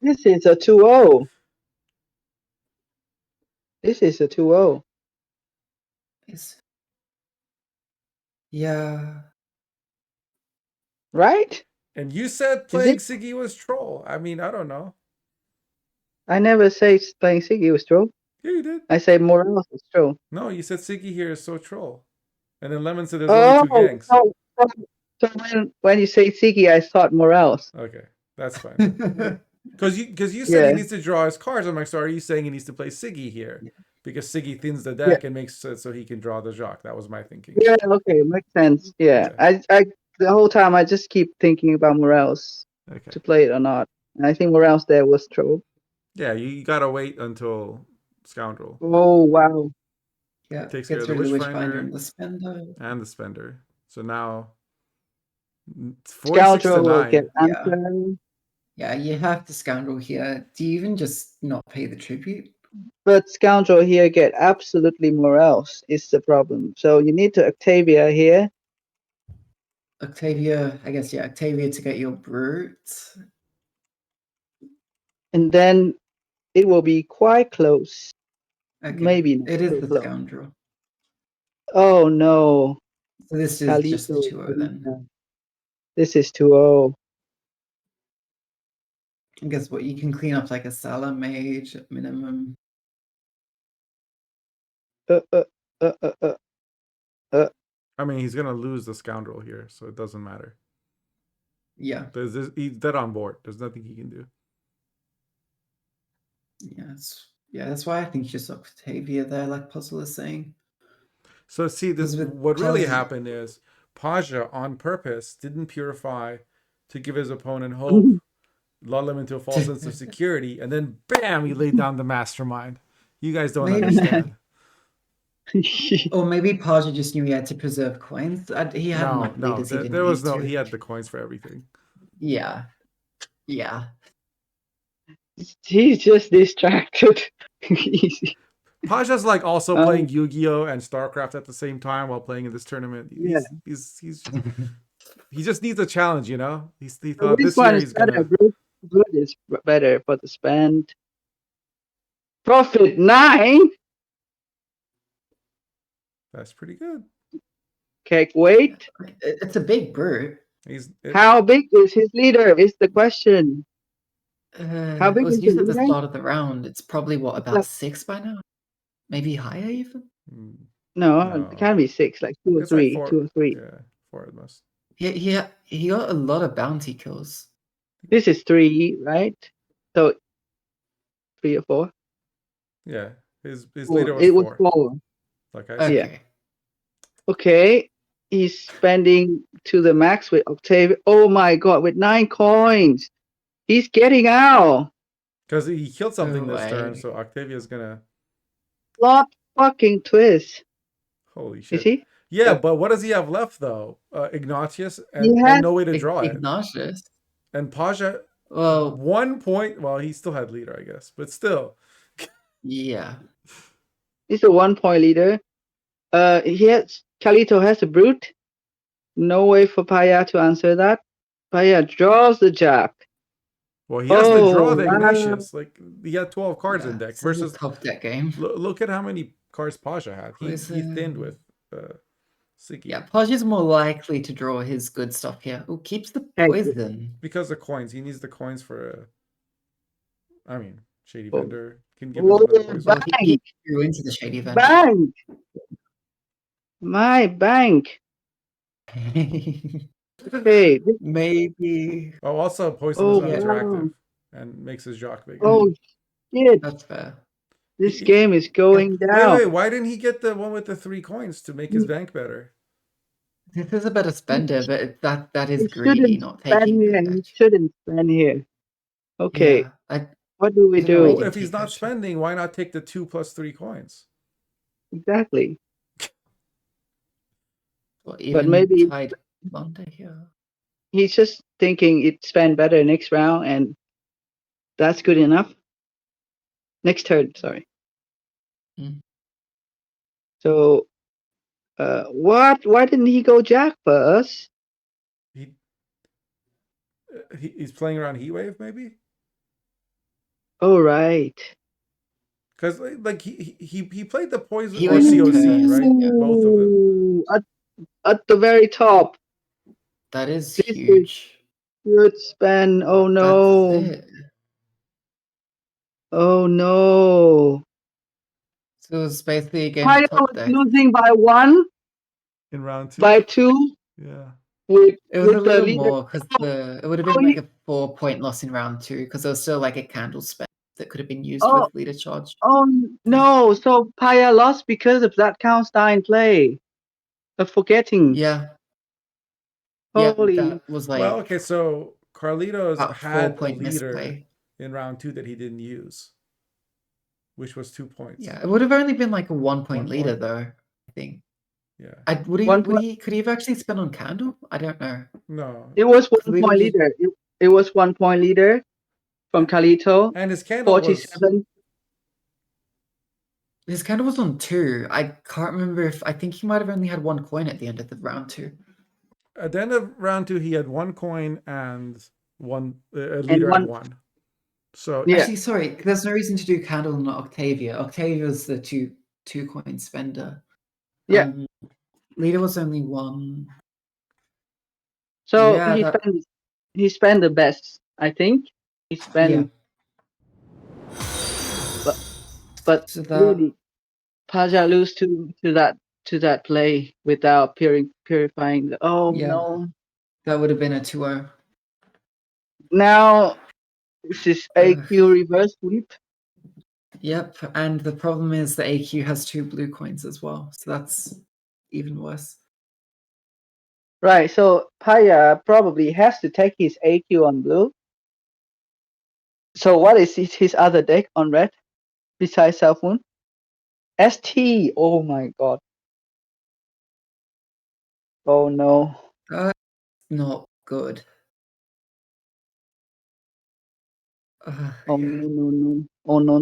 This is a 2-0. This is a 2-0.
Yeah.
Right?
And you said playing Siggy was troll. I mean, I don't know.
I never say playing Siggy was troll.
Yeah, you did.
I say Morales was troll.
No, you said Siggy here is so troll. And then Lemon said there's only 2 gangs.
So when you say Siggy, I thought Morales.
Okay, that's fine. Because you said he needs to draw his cards. I'm like, so are you saying he needs to play Siggy here? Because Siggy thins the deck and makes it so he can draw the Jacques. That was my thinking.
Yeah, okay, makes sense. Yeah. I the whole time I just keep thinking about Morales to play it or not. And I think Morales there was troll.
Yeah, you gotta wait until Scoundrel.
Oh wow.
Yeah,
takes care of the
Witchfinder and the Spender.
And the Spender. So now
46 to 9.
Yeah, you have to Scoundrel here. Do you even just not pay the tribute?
But Scoundrel here get absolutely morels is the problem. So you need to Octavia here.
Octavia, I guess, yeah, Octavia to get your brute.
And then it will be quite close.
Okay.
Maybe not
It is
so
the
close.
scoundrel.
Oh no.
So this is just the 2-0 then.
This is 2-0.
And guess what? You can clean up like a Salah mage at minimum.
I mean, he's gonna lose the scoundrel here, so it doesn't matter.
Yeah.
He's dead on board. There's nothing he can do.
Yeah, that's why I think just Octavia there, like Puzzle is saying.
So see, this what really happened is Paja on purpose didn't purify to give his opponent hope, lull him into a false sense of security, and then bam, he laid down the mastermind. You guys don't understand.
Or maybe Paja just knew he had to preserve coins. He had leaders he didn't
there was
need to.
He had the coins for everything.
Yeah.
He's just distracted.
Paja's like also playing Yu-Gi-Oh and StarCraft at the same time while playing in this tournament.
Yeah.
He just needs a challenge, you know. He thought
this
this year
one
he's
is better.
gonna.
Good is better for the spend. Profit 9.
That's pretty good.
Okay, wait.
It's a big brute.
How big is his leader? Is the question. How big
it was
is
used
the
at the
leader?
start of the round. It's probably about 6 by now. Maybe higher even.
No, it can't be 6. Like 2 or 3.
Like
2 or 3.
Yeah, 4 at most.
He got a lot of bounty kills.
This is 3, right? So 3 or 4.
Yeah, his leader was 4.
It was 4.
Like I said.
Yeah. Okay. He's spending to the max with Octavia. Oh my god, with 9 coins. He's getting out.
Because he killed something this turn, so Octavia's gonna.
Plot fucking twist.
Holy shit.
Is he?
Yeah, but what does he have left though? Ignatius and no way to draw
Ignatius.
it. And Paja.
Well,
1 point. Well, he still had leader, I guess, but still.
Yeah.
He's a 1-point leader. Carlito has a brute. No way for Paya to answer that. Paya draws the jack.
Well, he has to draw the Ignatius. Like he had 12 cards in deck versus
a tough deck game.
Look at how many cards Paja had. He thinned with Siggy.
Yeah, Paja's more likely to draw his good stuff here. Oh, keeps the poison.
Because the coins. He needs the coins for Shady Vendor can give him another poison.
Well, he drew into the Shady Vendor.
Bank! My bank! Hey,
maybe.
Oh, also poison is interactive and makes his jock bigger.
Oh shit!
That's fair.
This game is going down.
Wait, why didn't he get the one with the 3 coins to make his bank better?
This is a better spender, but that is greedy, not taking
He shouldn't spend here. Okay.
Yeah,
what do we do?
Well, if he's not spending, why not take the 2 plus 3 coins?
Exactly.
But maybe tied Monday here.
He's just thinking it spend better next round, and that's good enough. Next turn, sorry. So, what? Why didn't he go Jack first?
He's playing around Heatwave, maybe.
Oh right.
Because like he played the poison or COC, right? Yeah, both of them.
At the very top.
That is huge.
Good spend. Oh no. Oh no.
So it's basically a game
Paya
top
was
deck.
losing by 1.
In round 2.
By 2.
Yeah.
It was a little more because it would have been like a 4-point loss in round 2 because there was still like a candle spend that could have been used with leader charge.
Oh no! So Paya lost because of that count star in play. Of forgetting.
Yeah.
Holy.
Yeah, that was like.
Well, okay, so Carlito's had a leader
misplay
in round 2 that he didn't use, which was 2 points.
Yeah, it would have only been like a 1-point leader though, I think.
Yeah.
Could he have actually spent on candle? I don't know.
No.
It was 1-point leader. It was 1-point leader from Carlito.
And his candle
47.
His candle was on 2. I can't remember if I think he might have only had 1 coin at the end of the round 2.
At the end of round 2, he had 1 coin and a
And
leader at
one,
1. So
yeah.
Actually, sorry, there's no reason to do candle and not Octavia. Octavia's the 2 coin spender.
Yeah.
Leader was only 1.
So
Yeah,
he spent the best, I think. He spent,
yeah.
but
So that
really, Paja lose to that play without purifying the. Oh
Yeah.
no!
that would have been a 2-0.
Now this is AQ reverse sweep.
Yep, and the problem is the AQ has 2 blue coins as well, so that's even worse.
Right. So Paya probably has to take his AQ on blue. So what is his other deck on red besides Self Wound? ST. Oh my god. Oh no.
That's not good.
Oh no. Oh no.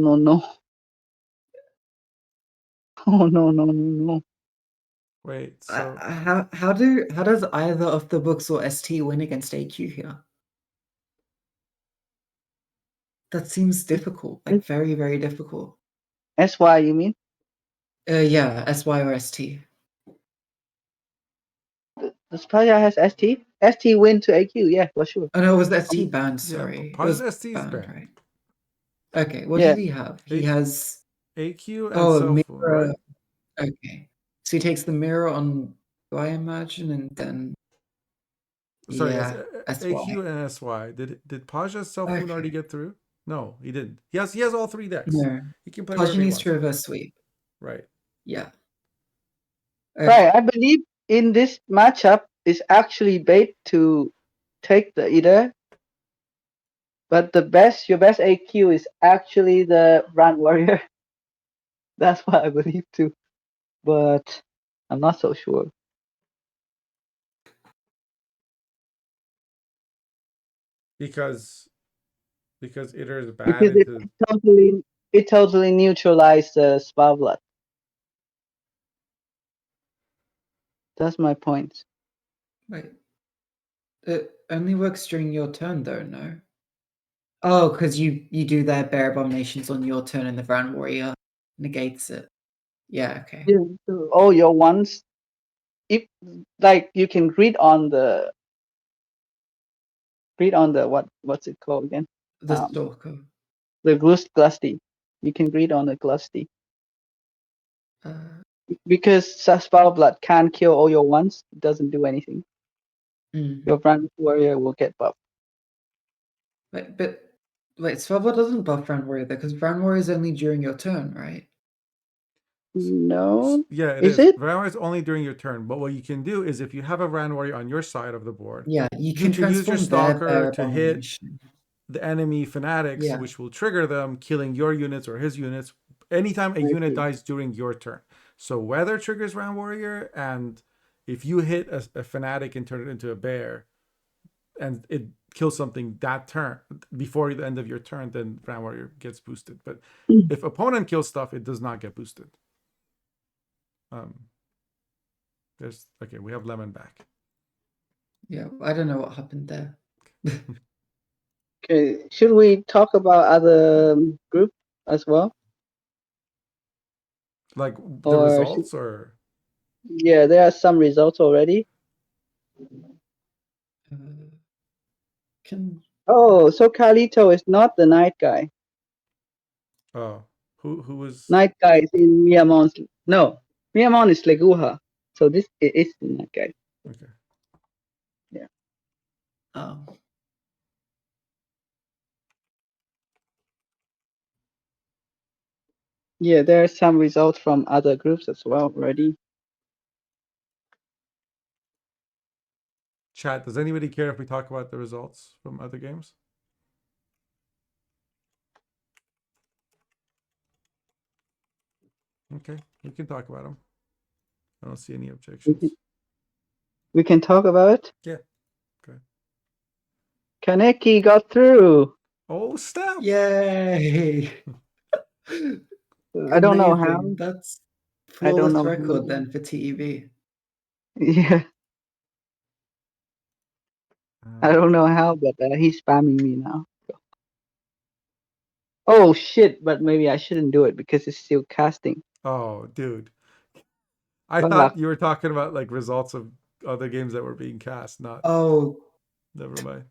Oh no.
wait, so
How does either of the books or ST win against AQ here? That seems difficult, like very, very difficult.
SY you mean?
Yeah, SY or ST.
Does Paya has ST? ST win to AQ, yeah, for sure.
Oh no, it was the ST banned,
yeah,
sorry. It
Paja's
was
ST is banned.
right? Okay, what
Yeah.
did he have? He has
AQ and
a
Self Wound,
mirror.
right?
Okay. So he takes the mirror on, do I imagine, and then
Sorry,
yeah,
AQ
SY.
and SY. Did Paja's Self Wound already
Okay.
get through? No, he didn't. He has all 3 decks.
No.
He can play
Paja
whatever he
needs
wants.
to reverse sweep.
Right.
Yeah.
Right, I believe in this matchup is actually bait to take the either, but your best AQ is actually the Brand Warrior. That's what I believe too, but I'm not so sure.
Because Iter is bad
Because it totally neutralized the Spell Blood. That's my point.
Wait. It only works during your turn, though, no? Oh, because you do their Bear Abominations on your turn and the Brown Warrior negates it. Yeah, okay.
Yeah, so all your ones, if like you can read on the what's it called again?
The Stalker.
The Glusty. You can read on the Glusty. Because Spell Blood can't kill all your ones, it doesn't do anything. Your Brand Warrior will get buffed.
But Spellblood doesn't buff Brown Warrior though, because Brown Warrior is only during your turn, right?
No.
Yeah, it is. Brown Warrior is only during your turn. But what you can do is if you have a Brown Warrior on your side of the board,
Yeah, you
can use your
transform their
Stalker
Bear
to hit
Abomination.
the enemy fanatics,
Yeah.
which will trigger them, killing your units or his units anytime a unit dies during your turn. So weather triggers Round Warrior, and if you hit a fanatic and turn it into a bear, and it kills something that turn before the end of your turn, then Round Warrior gets boosted. But if opponent kills stuff, it does not get boosted. We have Lemon back.
Yeah, I don't know what happened there.
Okay, should we talk about other group as well?
Like the results, or
yeah, there are some results already. Oh, so Carlito is not the night guy.
Oh, who was
night guy is in Miyamon's? No, Miyamon is Leguha. So this is the night guy.
Okay.
Yeah. Yeah, there are some results from other groups as well already.
Chat, does anybody care if we talk about the results from other games? Okay, we can talk about them. I don't see any objections.
We can talk about it?
Yeah. Okay.
Kaneki got through.
Oh, snap!
Yay!
I don't know how.
Amazing. That's
I don't
flawless
know
record
how.
then for TEV.
Yeah, I
Uh,
don't know how, but he's spamming me now. Oh shit! But maybe I shouldn't do it because it's still casting.
oh, dude. I
Fuck.
thought you were talking about like results of other games that were being cast, not.
Oh.
Never mind.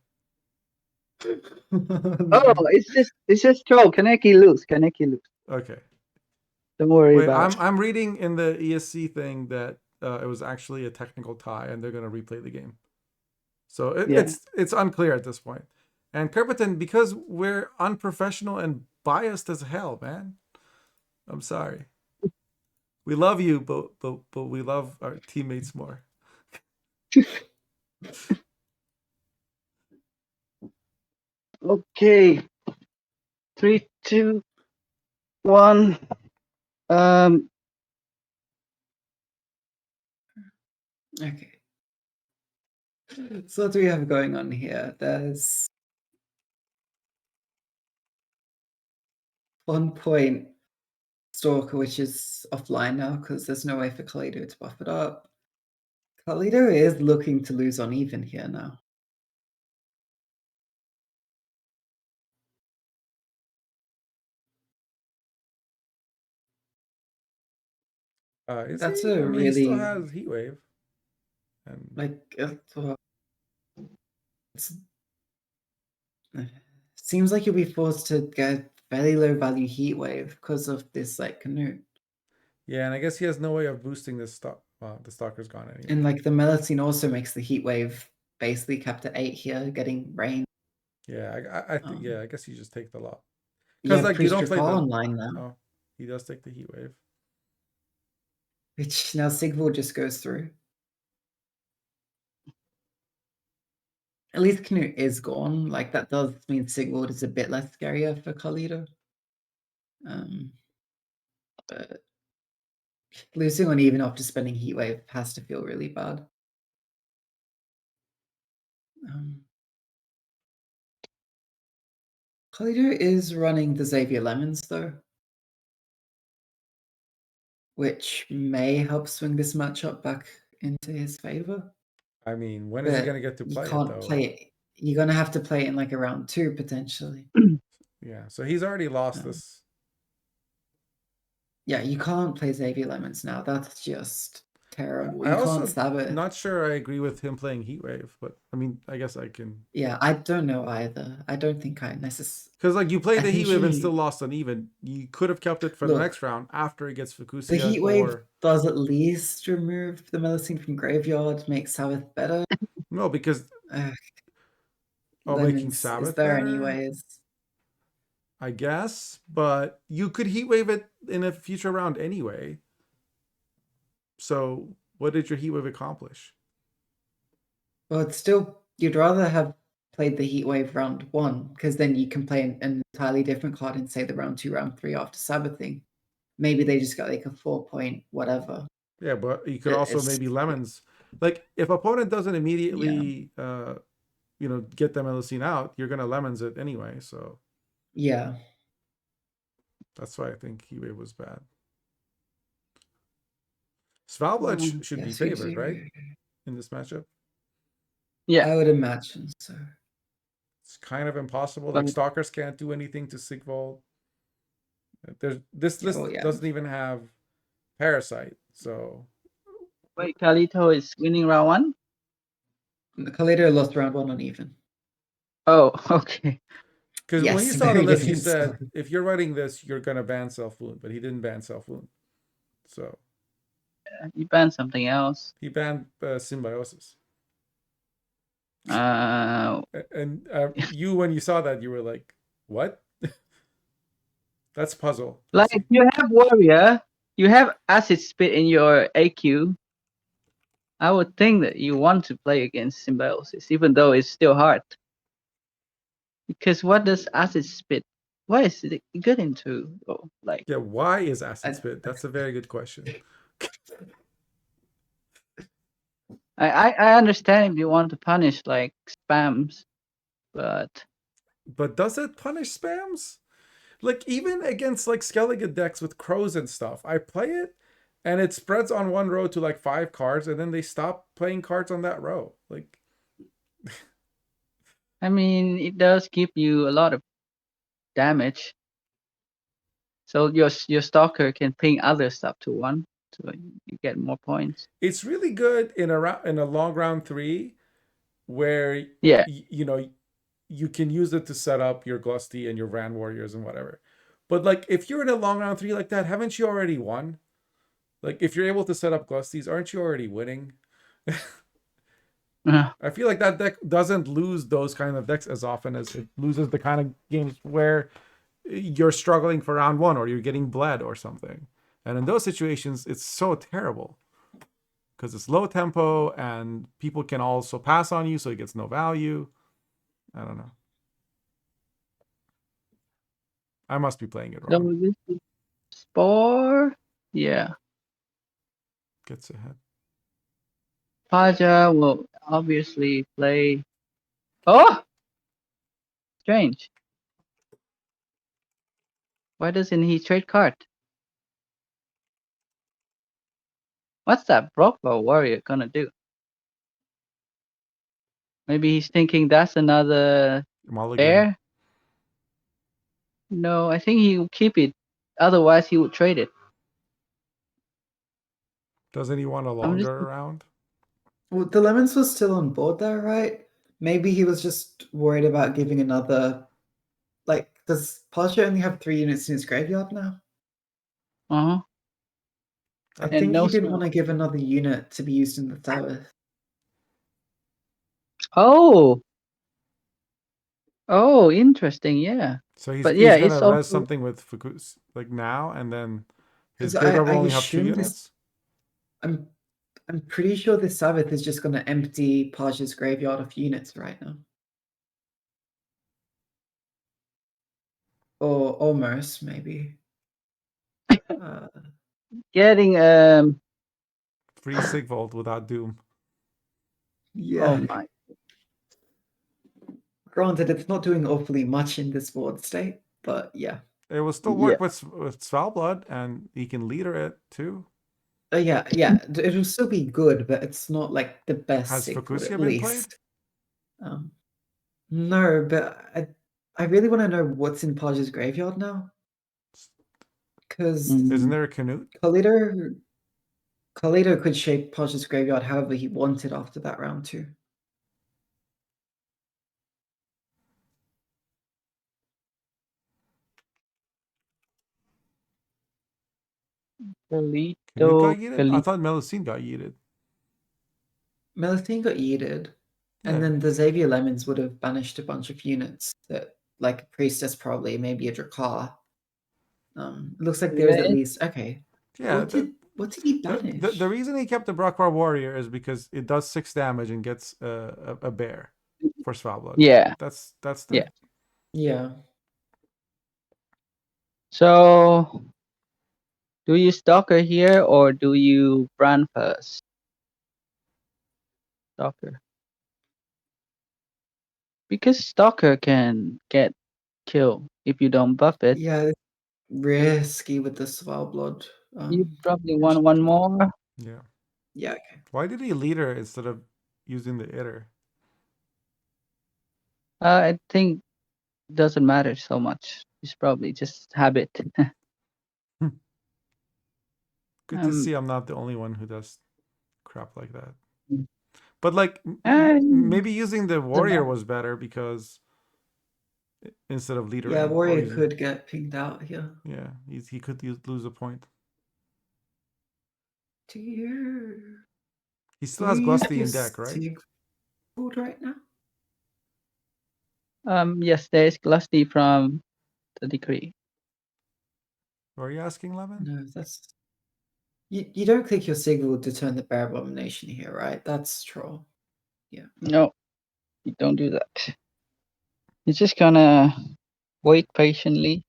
Oh, it's just troll. Kaneki lose. Kaneki lose.
Okay.
Don't worry
Wait,
about it.
I'm reading in the ESC thing that it was actually a technical tie, and they're going to replay the game. So
Yeah.
it's unclear at this point. And Kerpeton, because we're unprofessional and biased as hell, man. I'm sorry. We love you, but we love our teammates more.
Okay. 3, 2, 1.
Okay. So what do we have going on here? There's 1 point Stalker, which is offline now because there's no way for Carlito to buff it up. Carlito is looking to lose on even here now.
Is
That's
he?
a
I mean, he still
really
has Heat Wave. And
like seems like you'll be forced to get fairly low value heat wave because of this like Canute.
yeah, and I guess he has no way of boosting this stock. Well, the Stalker's gone anyway.
And like the Melatonin also makes the heat wave basically capped at 8 here, getting rain.
Yeah, I think yeah, I guess you just take the lot.
Yeah,
Because like you don't
Priest
play
Jafar
the
online now,
oh, he does take the Heat Wave.
which now Sigvald just goes through. At least Canute is gone. Like that does mean Sigvald is a bit less scarier for Carlito. But losing on even after spending heat wave has to feel really bad. Carlito is running the Xavier Lemons though, which may help swing this matchup back into his favor.
I mean, when is he gonna get to
You
play it
can't
though?
play it. You're gonna have to play it in like a round 2 potentially.
Yeah, so he's already lost this.
Yeah, you can't play Xavier Lemons now. That's just terrible.
I
You
also
can't stab it.
not sure I agree with him playing Heat Wave, but I mean, I guess I can.
Yeah, I don't know either. I don't think I necessarily.
Because like you played
I
the
think
Heat Wave and still lost uneven. You could have kept it for the
Look,
next round after he gets
the
Fukusia
heat wave
or
does at least remove the Melatonin from graveyard, make Sabbath better.
no, because making
Lemons is
Sabbath
there
better,
anyways.
I guess. But you could Heat Wave it in a future round anyway. So what did your Heat Wave accomplish?
Well, it's still you'd rather have played the heat wave round 1 because then you can play an entirely different card in say the round 2, round 3 after Sabbathing. Maybe they just got like a 4-point whatever.
Yeah, but you could also maybe Lemons. Like if opponent doesn't immediately get the Melusine out, you're gonna Lemons it anyway. So
yeah.
That's why I think Heat Wave was bad. Svalbard should be favored, right? In this matchup?
Yeah.
I would imagine so.
It's kind of impossible. Like Stalkers can't do anything to Sigvald. This list doesn't even have Parasite, so
wait, Carlito is winning round 1?
Carlito lost round 1 uneven.
Oh, okay.
Because
Yes,
when you saw the
very
list, you
different
said if you're writing this, you're gonna ban Self Wound, but he didn't ban Self Wound. So
He banned something else.
he banned Symbiosis. And you, when you saw that, you were like, "What?" That's puzzle.
Like you have Warrior, you have Acid Spit in your AQ. I would think that you want to play against Symbiosis, even though it's still hard. Because what does Acid Spit? What is it good into? Oh, like
yeah, why is Acid Spit? That's a very good question.
I understand if you want to punish like spams, but
does it punish spams? Like even against like Skellige decks with crows and stuff, I play it and it spreads on one row to like 5 cards and then they stop playing cards on that row. Like
I mean, it does give you a lot of damage. So your stalker can ping other stuff to 1, so you get more points.
it's really good in a long round 3 where
Yeah.
you know you can use it to set up your Glusty and your Ran Warriors and whatever. But like if you're in a long round 3 like that, haven't you already won? Like if you're able to set up Glusties, aren't you already winning? I feel like that deck doesn't lose those kind of decks as often as it loses the kind of games where you're struggling for round 1 or you're getting bled or something. And in those situations, it's so terrible because it's low tempo and people can also pass on you, so it gets no value. I don't know. I must be playing it
So
wrong.
this is Spore. Yeah.
Gets ahead.
Paja will obviously play. Oh! Strange. Why doesn't he trade card? What's that Brockville warrior gonna do? Maybe he's thinking that's another
Mulligan.
bear? No, I think he will keep it. Otherwise, he would trade it.
Doesn't he want a longer round?
Well, the lemons was still on board there, right? Maybe he was just worried about giving another. Like, does Pasha only have 3 units in his graveyard now?
Uh-huh.
I
And
think
no
he didn't
spell.
want to give another unit to be used in the Sabbath.
Oh! Oh, interesting, yeah.
So he's
But yeah,
gonna
it's
res
also...
something with Fukus like now, and then his
'Cause
graveyard will
I
only have 2
assume this.
units.
I'm pretty sure this Sabbath is just going to empty Pasha's graveyard of units right now. Or almost, maybe.
Getting
Free Sigvold without Doom.
Yeah.
Oh my.
Granted, it's not doing awfully much in this board state, but yeah.
It will still work with Svalblood, and he can leader it too.
Yeah, it'll still be good, but it's not like the best.
Has
Sigvold,
Fukusia
at
been
least. No, but I really want to know what's in Paja's graveyard now. Because
Isn't there a Canute?
Carlito could shape Paja's graveyard however he wanted after that round too.
Canute got
Carlito.
yeeted? I thought Melusine got yeeted.
Melusine got yeeted, and
Yeah.
then the Xavier Lemons would have banished a bunch of units that, like a Priestess probably, maybe a Drakkar. It looks like there's at least okay.
Yeah.
What did he banish?
The reason he kept the Brockvar Warrior is because it does 6 damage and gets a bear for Svalblood.
Yeah.
That's the
Yeah.
So, do you Stalker here or do you Brand first? Stalker. Because Stalker can get killed if you don't buff it.
Yeah, risky with the Svalblood.
You probably want one more.
Yeah.
Yeah. Okay.
Why did he leader instead of using the Itter?
I think it doesn't matter so much. It's probably just habit.
Good to see I'm not the only one who does crap like that.
Mm.
But like maybe using the warrior was better because instead of leader.
Yeah, warrior could get pinged out here.
Yeah, he could lose a point.
Dear.
He still has Glusty in deck, right?
Sigvold right now.
Yes, there is Glusty from the decree.
What are you asking, Lemon?
No, that's you don't click your Sigvold to turn the Bear Abomination here, right? That's troll. Yeah.
No, you don't do that. You're just gonna wait patiently.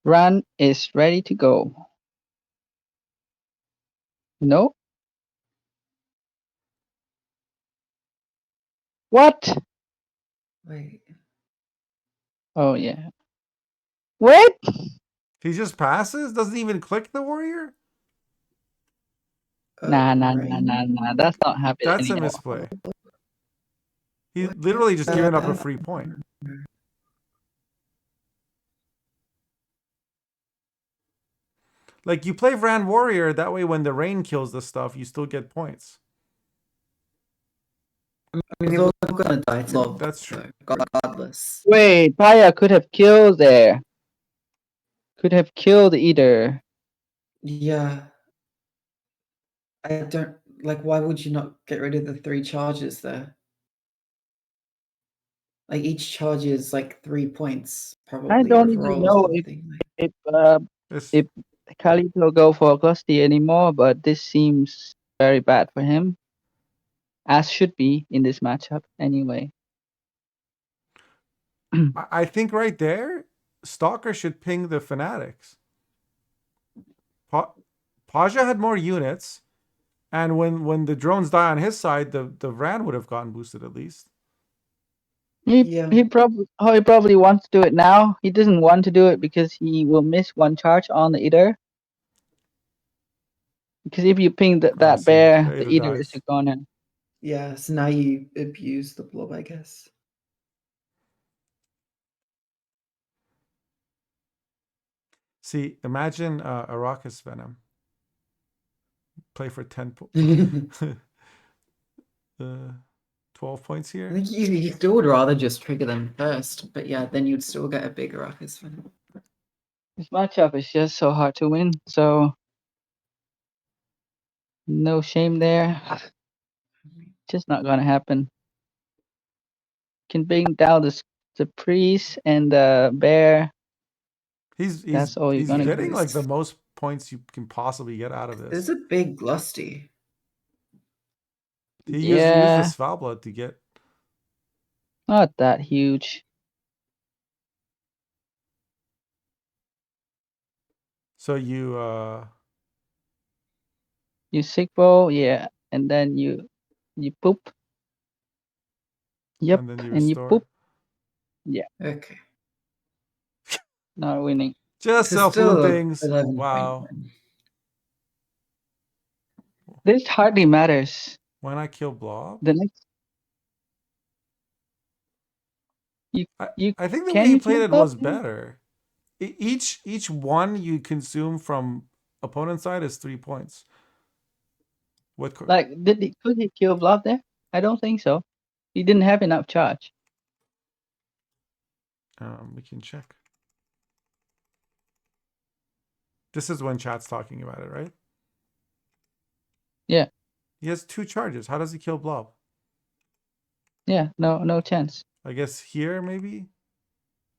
Ran is ready to go. No? What?
Wait.
Oh yeah. What?
He just passes? Doesn't even click the warrior?
Nah.
Rain?
That's not happening
That's a
anymore.
misplay. He literally just given up a free point. Like, you play Vran Warrior, that way when the rain kills the stuff, you still get points.
I mean, they're all gonna die to lob,
That's true.
though, regardless.
Wait, Paya could have killed there. Could have killed either.
Yeah. I don't like. Why would you not get rid of the 3 charges there? Like each charge is like 3 points, probably
I don't even
overall or
know
something.
if
It's,
if Carlito go for Glusty anymore, but this seems very bad for him. As should be in this matchup anyway.
I think right there, Stalker should ping the Fanatics. Paja had more units, and when the drones die on his side, the Vran would have gotten boosted at least.
He probably wants to do it now. He doesn't want to do it because he will miss 1 charge on the eater. Because if you ping that bear, the eater is gonna.
Yeah, so now you abuse the blob, I guess.
See, imagine Arrakis Venom. Play for 10 points. 12 points here.
I think you still would rather just trigger them first, but yeah, then you'd still get a bigger Arrakis Venom.
This matchup is just so hard to win, so no shame there. Just not gonna happen. Can bring down the priest and the bear. That's all you're
he's
gonna
getting
get.
like the most points you can possibly get out of this.
It's a big Glusty.
He used the Svalbard to get.
Not that huge.
So you
sick ball, yeah, and then you poop. Yep,
and then you
and you
restore.
poop. Yeah.
Okay.
Not winning.
Just self loopings. Wow.
This hardly matters.
When I kill Blob.
The next.
I think the way he played it was better. Each one you consume from opponent's side is 3 points.
Like could he kill Blob there? I don't think so. He didn't have enough charge.
We can check. This is when chat's talking about it, right?
Yeah.
He has 2 charges. How does he kill Blob?
Yeah, no chance.
I guess here maybe?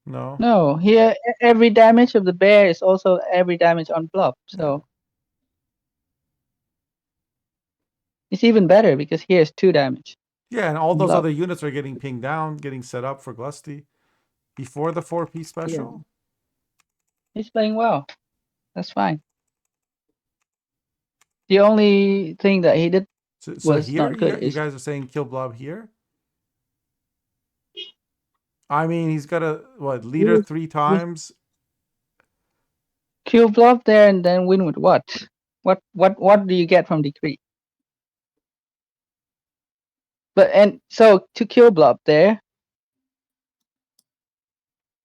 No.
No, here every damage of the bear is also every damage on Blob. So it's even better because here's 2 damage.
Yeah, and all those other units are getting pinged down, getting set up for Glusty before the 4P special.
Yeah. He's playing well. That's fine. The only thing that he did was
here,
not good.
You guys are saying kill Blob here? I mean, he's got a leader 3 times.
Kill Blob there and then win with what? What do you get from decree? So to kill Blob there,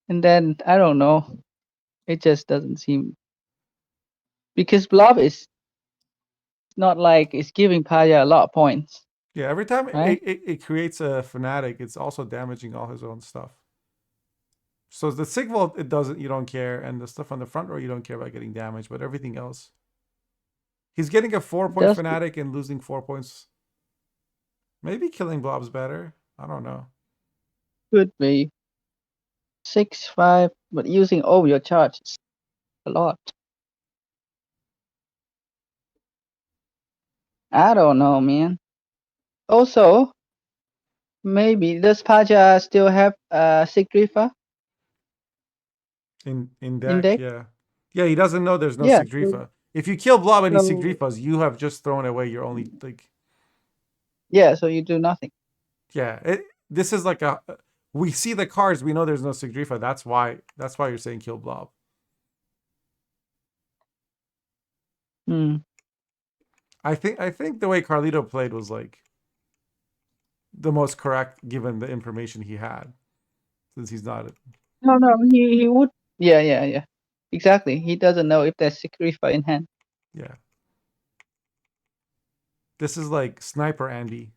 and then I don't know. It just doesn't seem, because Blob is not like it's giving Paya a lot of points.
Yeah, every time
right?
it creates a fanatic, it's also damaging all his own stuff. So the Sigvolt, you don't care, and the stuff on the front row, you don't care about getting damaged, but everything else. He's getting a 4-point fanatic and losing 4 points. Maybe killing Blob's better. I don't know.
Could be 6-5, but using all your charges a lot. I don't know, man. Also, maybe does Paja still have Sigdrifa?
In deck, yeah. Yeah, he doesn't know there's no Sigdrifa. If you kill Blob and he Sigdrifas, you have just thrown away your only
Yeah, so you do nothing.
Yeah, this is like We see the cards. We know there's no Sigrifa. That's why you're saying kill Blob.
Hmm.
I think the way Carlito played was like the most correct given the information he had, since he's not.
No, he would. Yeah. Exactly. He doesn't know if there's Sigrifa in hand.
Yeah. This is like Sniper Andy.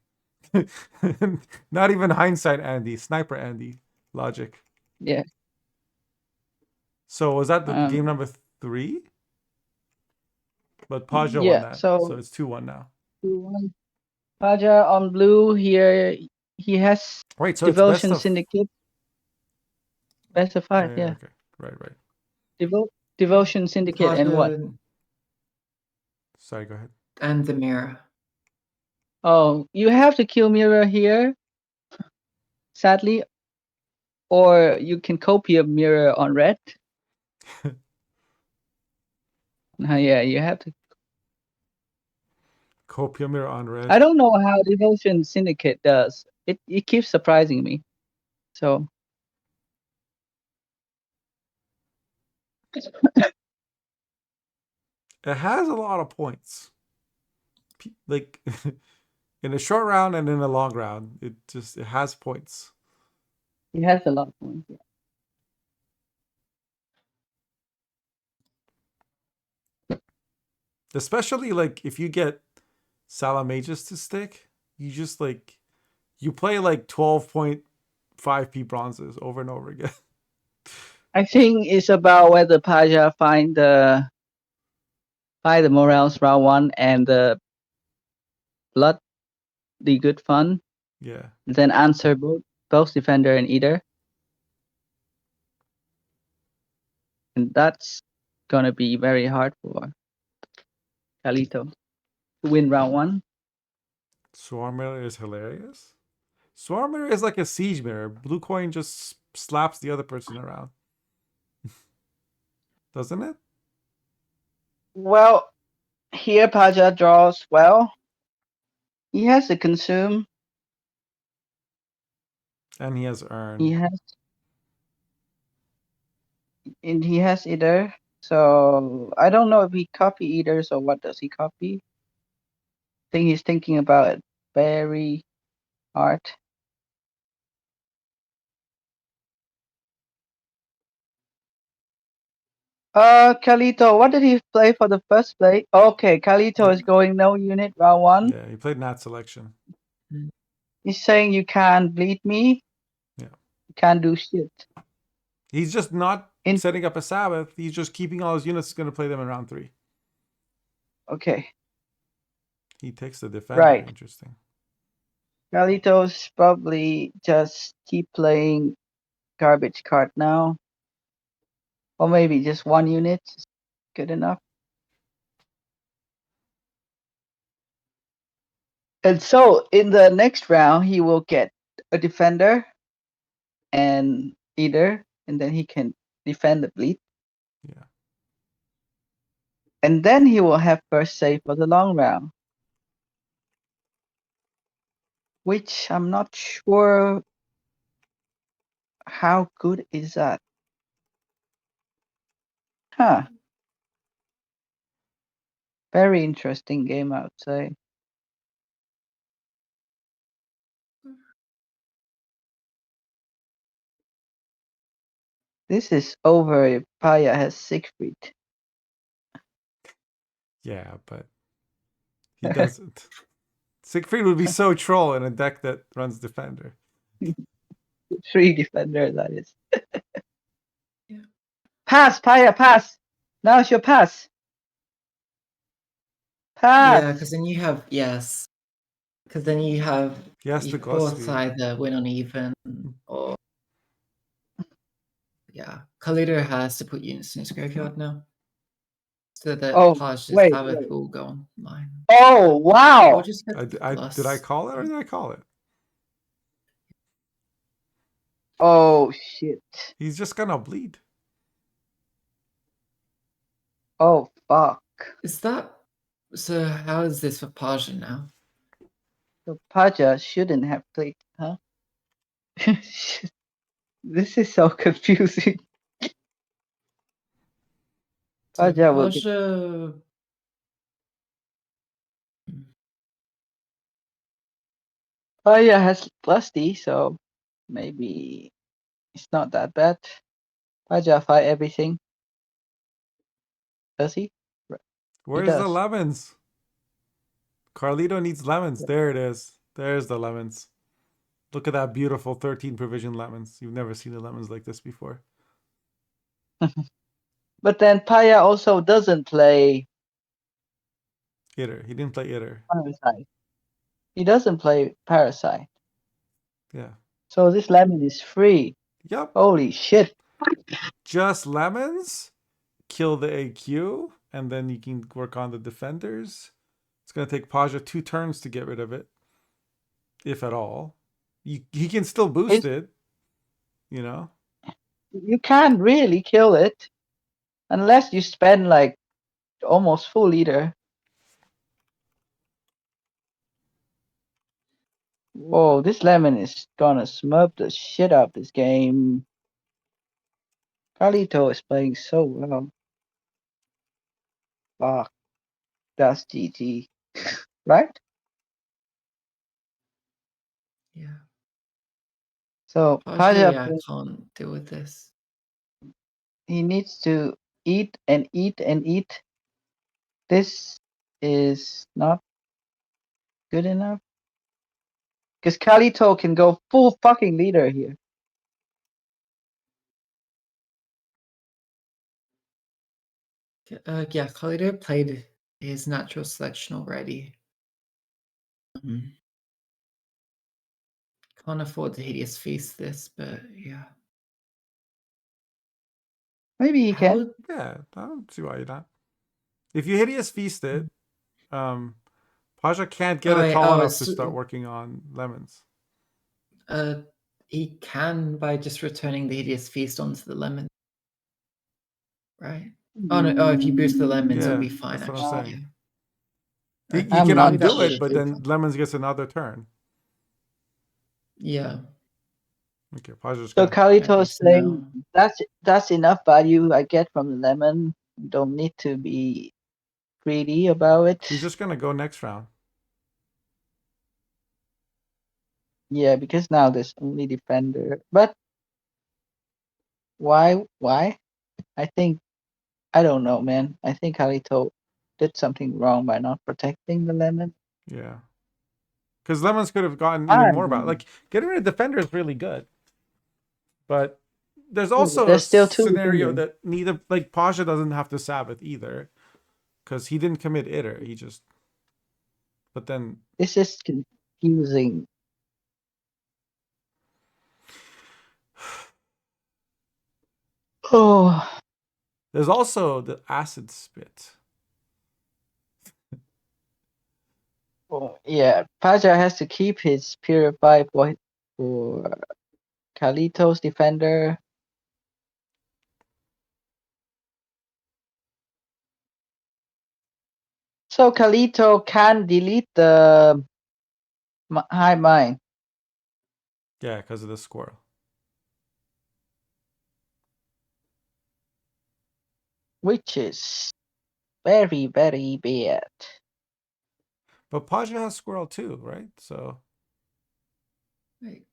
Not even hindsight Andy. Sniper Andy logic.
Yeah.
So was that the game number 3? But Paja won
Yeah.
that.
So
So it's 2-1 now.
2-1. Paja on blue here. He has
Wait, so it's best
Devotion
of
Syndicate. Best of 5, yeah.
Okay. Right.
Devotion Syndicate and what?
Paja
Sorry, go ahead.
and the mirror.
Oh, you have to kill Mirror here, sadly. Or you can copy a Mirror on red. Yeah, you have to.
Copium mirror on red.
I don't know how Devotion Syndicate does. It keeps surprising me. So
It has a lot of points. Like in a short round and in a long round, it has points.
it has a lot of points. Yeah.
Especially like if you get Salamages to stick, you just like you play like 12.5p bronzes over and over again.
I think it's about whether Paja find the morals round 1 and the blood, the good fun.
Yeah.
Then answer both defender and eater. And that's gonna be very hard for Carlito to win round 1.
Swarm mirror is hilarious. Swarm mirror is like a siege mirror. Blue coin just slaps the other person around. Doesn't it?
Well, here Paja draws well. He has to consume.
And he has earned.
He has either. So I don't know if he copy either. So what does he copy? I think he's thinking about it very hard. Carlito, what did he play for the first play? Okay, Carlito is going no unit round 1.
Yeah, he played Nat selection.
He's saying you can't bleed me.
Yeah.
You can't do shit.
He's just not setting up a Sabbath. He's just keeping all his units. Going to play them in round 3.
Okay.
He takes the defender.
Right.
Interesting.
Carlitos probably just keep playing garbage card now. Or maybe just 1 unit is good enough. And so in the next round, he will get a defender and eater, and then he can defend the bleed.
Yeah.
And then he will have first save for the long round. Which I'm not sure how good is that. Huh. Very interesting game, I would say. This is over if Paya has Siegfried.
Yeah, but he doesn't. Siegfried would be so troll in a deck that runs defender.
3 defender, that is.
Yeah.
Pass, Paya, pass. Now it's your pass. Pass.
Yeah, because then you have Because then you have
Yes, the
both
Gosby.
either win on even or Carlito has to put units in his graveyard now. So that Paj's Sabbath will go online.
Oh wow.
Or just get
Did I call it or did I call it?
Oh shit.
He's just gonna bleed.
Oh fuck.
Is that so? How is this for Paja now?
So Paja shouldn't have played, huh? This is so confusing.
So
Paja will get.
Paja.
Paja has Lusty, so maybe it's not that bad. Paja fight everything. Does he?
Where's the
does.
lemons? Carlito needs lemons. There it is. There's the lemons. Look at that beautiful 13 provision lemons. You've never seen the lemons like this before.
But then Paja also doesn't play
Itter. He didn't play Itter.
Parasite. He doesn't play Parasite.
Yeah.
So this lemon is free.
Yep.
Holy shit.
Just lemons. Kill the AQ. And then you can work on the defenders. It's going to take Paja 2 turns to get rid of it. If at all. He can still boost it. You know?
You can't really kill it. Unless you spend like almost full liter. Whoa, this lemon is gonna smurf the shit out of this game. Carlito is playing so well. Fuck. That's GG. Right?
Yeah.
So
Paja,
Paja,
I can't deal with this.
he needs to eat and eat and eat. This is not good enough. Because Carlito can go full fucking leader here.
Yeah, Carlito played his natural selection already. Can't afford to Hideous Feast this, but yeah.
Maybe he can.
Yeah, I don't see why you're not. If you Hideous Feast it, Paja can't get it tall enough to start working on lemons.
He can by just returning the Hideous Feast onto the lemon. Right? Oh no! Oh, if you boost the lemons, it'll be fine.
That's what
Actually,
I'm saying.
yeah.
You can
not
undo
sure.
it, but then lemons gets another turn.
Yeah.
Okay, Paja's
So
good.
Carlito is
so
saying
now-
that's enough value I get from the lemon. Don't need to be greedy about it.
He's just gonna go next round.
Yeah, because now there's only defender. But why? I think I don't know, man. I think Carlito did something wrong by not protecting the lemon.
Yeah. Because lemons could have gotten even more about like getting rid of defender is really good. But there's also
there's
a
still two
scenario
defenders.
that neither like Paja doesn't have to Sabbath either. Because he didn't commit Itter. He just but then
This is confusing. Oh,
there's also the acid spit.
Yeah. Paja has to keep his purify for Carlito's defender. So Carlito can delete the high mine.
Yeah, because of the squirrel.
Which is very, very bad.
But Paja has squirrel too, right? So
Wait.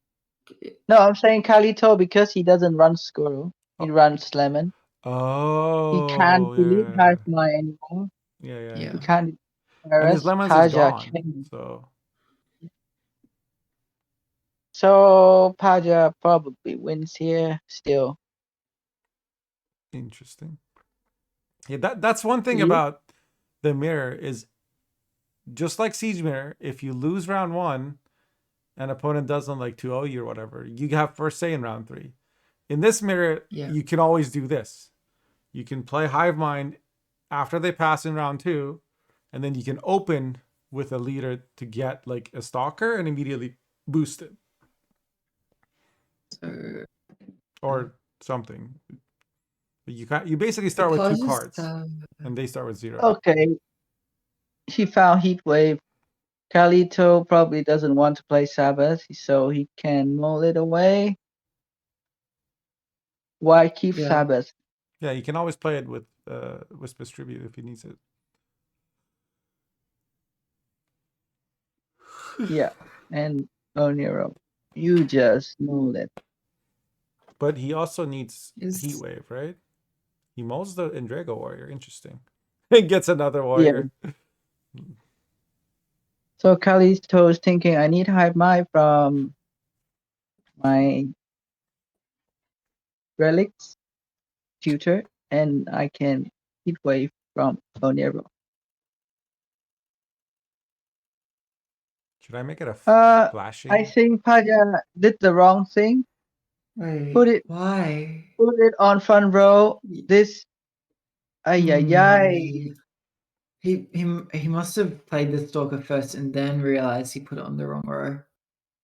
No, I'm saying Carlito because he doesn't run squirrel. He runs lemon.
Oh,
He can't delete high mine anymore.
Yeah.
He can't.
And his
Whereas
lemons is
Paja
gone.
can. So Paja probably wins here still.
Interesting. Yeah, that's one thing
You?
about the mirror is just like Siege Mirror, if you lose round 1 and opponent doesn't like 2-0 you or whatever, you have first say in round 3. In this mirror, you can always do this. You can play Hive Mind after they pass in round 2, and then you can open with a leader to get like a stalker and immediately boost it. Or something. But you basically start with 2 cards. And they start with 0.
Okay. He found Heat Wave. Carlito probably doesn't want to play Sabbath, so he can mull it away. Why keep
Yeah.
Sabbath?
Yeah, you can always play it with Whisper's Tribute if he needs it.
Yeah, and Oniro. You just know that.
But he also needs
Is
Heat Wave, right? He mows the Endrego warrior. Interesting. It gets another warrior.
So Carlito is thinking, I need Hive Mind from my relics tutor, and I can Heat Wave from Oniro.
Should I make it a flashing?
I think Paja did the wrong thing.
wait,
Put it
why?
on front row. This ay.
He must have played the Stalker first and then realized he put it on the wrong row.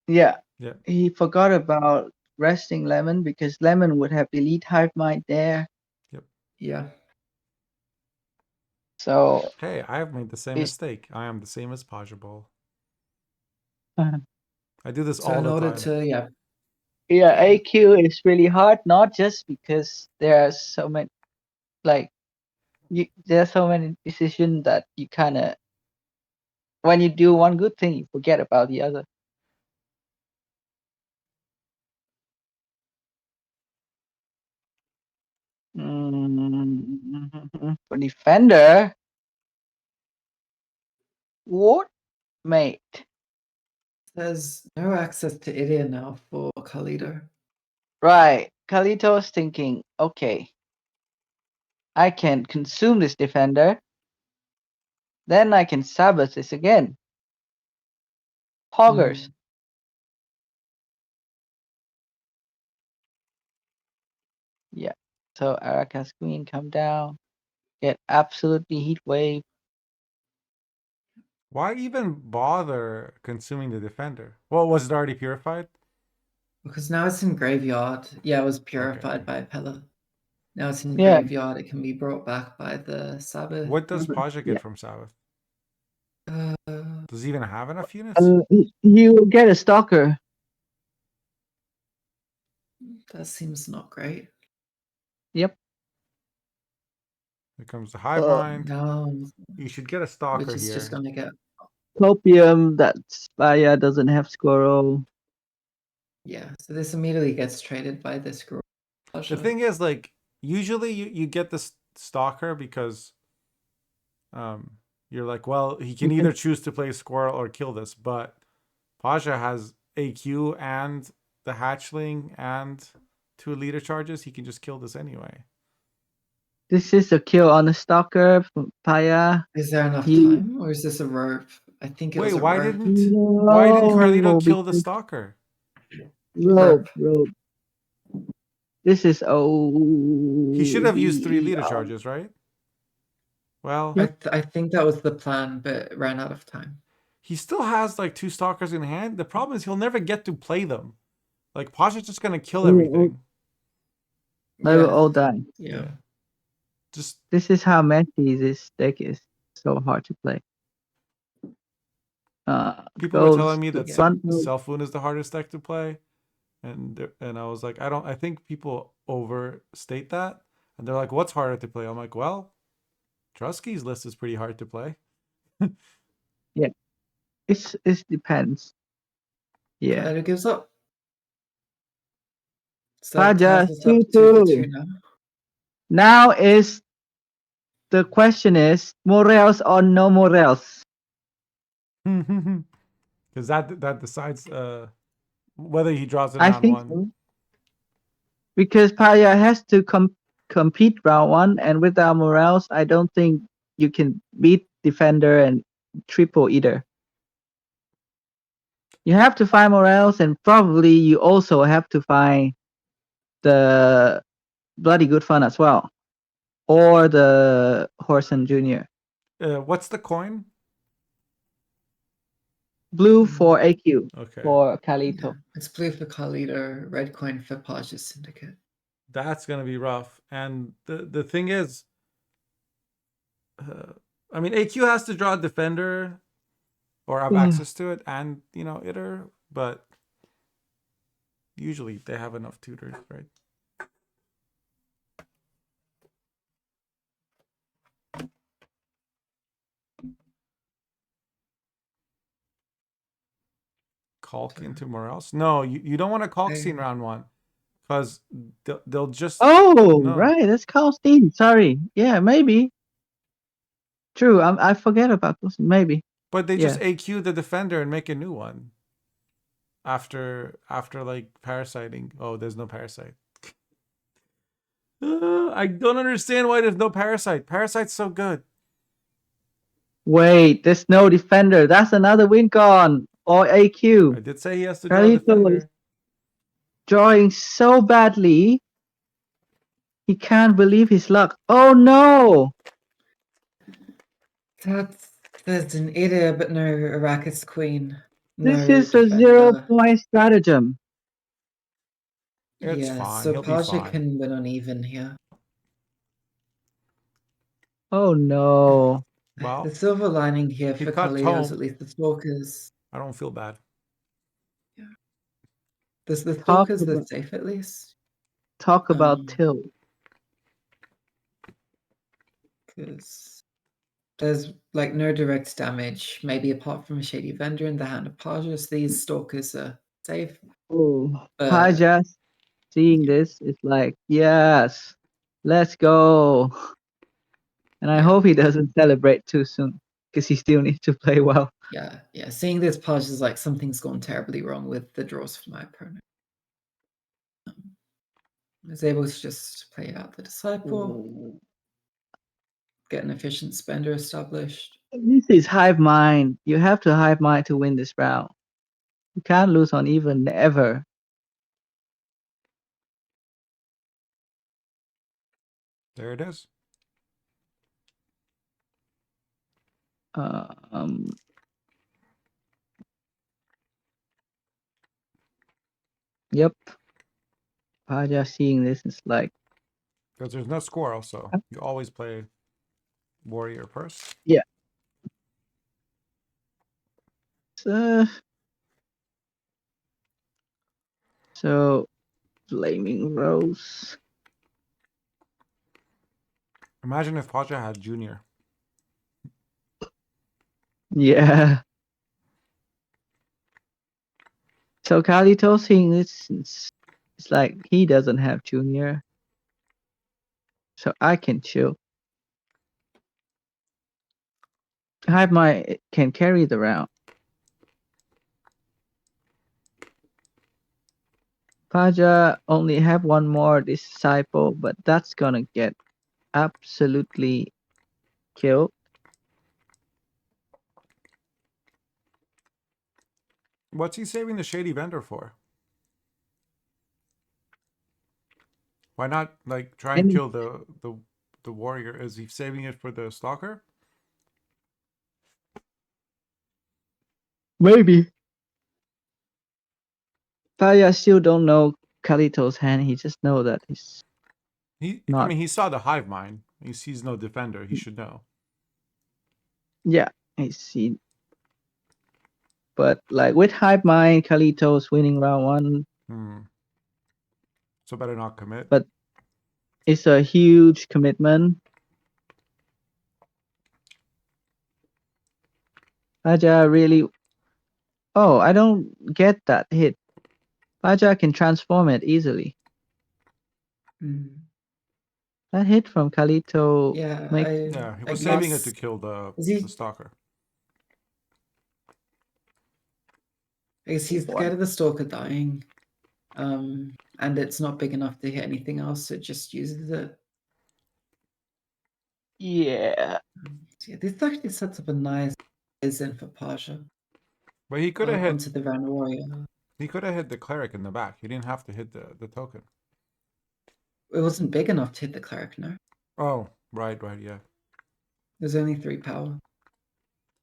Yeah.
Yeah.
He forgot about resting Lemon because Lemon would have elite Hive Mind there.
Yeah.
So
Hey, I have made the same
it's
mistake. I am the same as Pajabol.
uh,
I do this
So
all
in
the
order
time.
to
yeah,
Yeah.
AQ is really hard, not just because there are so many there are so many decisions that you kinda when you do one good thing you forget about the other. For defender, what mate?
There's no access to Idia now for Carlito.
Right, Carlito's thinking, okay, I can consume this defender, then I can sabotage this again. Poggers. Yeah. So Araka's queen come down, get absolutely heat wave.
Why even bother consuming the defender? Well, was it already purified?
Because now it's in graveyard. Yeah, it was purified by Pella. Now it's in
Yeah.
graveyard. It can be brought back by the Sabbath.
What does Paja get
Yeah.
from Sabbath?
Uh,
Does he even have enough units?
You will get a stalker.
that seems not great.
Yep.
Here comes the Hive Mind.
Now,
You should get a
which
stalker
is
here.
just gonna get.
Copium, that Spire doesn't have squirrel.
Yeah, so this immediately gets traded by this group.
The thing is, like, usually you get this stalker because you're like, well, he can either choose to play squirrel or kill this, but Paja has AQ and the hatchling and 2 leader charges. He can just kill this anyway.
This is a kill on the stalker from Paya.
Is there enough time, or is this a rope? I think it
Wait,
was a
why
rope.
didn't Carlito kill the stalker?
Rope. This is
He should have used 3 leader charges, right? Well,
I think that was the plan, but it ran out of time.
he still has like 2 stalkers in hand. The problem is he'll never get to play them. Like, Paja's just gonna kill everything.
They will all die.
Yeah.
Just
This is how messy this deck is. So hard to play.
people were
Goes
telling me
to
that
front row.
Self Wound is the hardest deck to play, and I was like, I think people overstate that, and they're like, what's harder to play? I'm like, well, Trusky's list is pretty hard to play.
Yeah, it depends. Yeah,
Carlito gives up. So
Paja
ties us up 2-2 now.
Now is the question is morels or no morels?
Because that decides whether he draws in
I
round
think
1.
so. Because Paya has to compete round 1, and without morels, I don't think you can beat defender and triple either. You have to find morels, and probably you also have to find the bloody good fun as well, or the Horson Junior.
What's the coin?
Blue for AQ.
Okay.
For Carlito.
Yeah. It's blue for Carlito, red coin for Paja's Syndicate.
That's gonna be rough. And the thing is, I mean, AQ has to draw a defender or have access to it, and Itter, but usually they have enough tutors, right? Calc into morels? No, you don't want to calc scene
I-
round 1. Because they'll just...
Oh,
No.
right. That's Carlstein. Sorry. Yeah, maybe. True. I forget about those. Maybe.
But they
Yeah.
just AQ the defender and make a new one. After like parasiting. Oh, there's no parasite. I don't understand why there's no parasite. Parasite's so good.
Wait, there's no defender. That's another win gone. Or
I
AQ.
did say he has to draw a
Carlito is
defender.
drawing so badly. He can't believe his luck. Oh no!
There's an idiot, but no Arrakis Queen.
This
No
is a
defender.
0-point stratagem.
It's
Yeah,
fine.
so
He'll be
Paja
fine.
can win on even here.
Oh no.
Well,
The silver lining here
he
for
cut
Carlito is
Tome.
at least the Stalkers.
I don't feel bad.
There's the
Talk
Stalkers
about,
that's safe at least.
talk about Till.
Because there's like no direct damage, maybe apart from a Shady Vendor in the hand of Paja. So these Stalkers are safe.
Oh,
But
Paja seeing this is like, yes, let's go. And I
Yeah.
hope he doesn't celebrate too soon because he still needs to play well.
yeah, seeing this Paja is like something's gone terribly wrong with the draws for my opponent. I was able to just play out the Disciple, get an efficient spender established.
This is hive mind. You have to hive mind to win this round. You can't lose on even ever.
There it is.
Yep. Paja seeing this is like,
Because there's no squirrel, so you always play warrior first.
yeah. So Flaming Rose.
Imagine if Paja had Junior.
Yeah. So Carlito seeing this, it's like he doesn't have Junior. So I can chill. Hive mind can carry the round. Paja only have one more disciple, but that's gonna get absolutely killed.
What's he saving the Shady Vendor for? Why not like try and kill the warrior? Is he saving it for the stalker?
Maybe. Paja still don't know Carlito's hand. He just know that he's
I
not.
mean, he saw the hive mind. He sees no defender. He should know.
Yeah, I see. But like with hive mind, Carlito's winning round 1.
So better not commit.
But it's a huge commitment. Paja really. Oh, I don't get that hit. Paja can transform it easily. That hit from Carlito.
Yeah,
Yeah, he was saving it to kill the stalker.
I guess he's scared of the Stalker dying. And it's not big enough to hit anything else, so it just uses it.
Yeah.
So yeah, this actually sets up a nice in for Paja.
But he could have hit
onto the Van Warrior.
He could have hit the cleric in the back. He didn't have to hit the token.
It wasn't big enough to hit the cleric, no.
Oh, right, yeah.
There's only 3 power.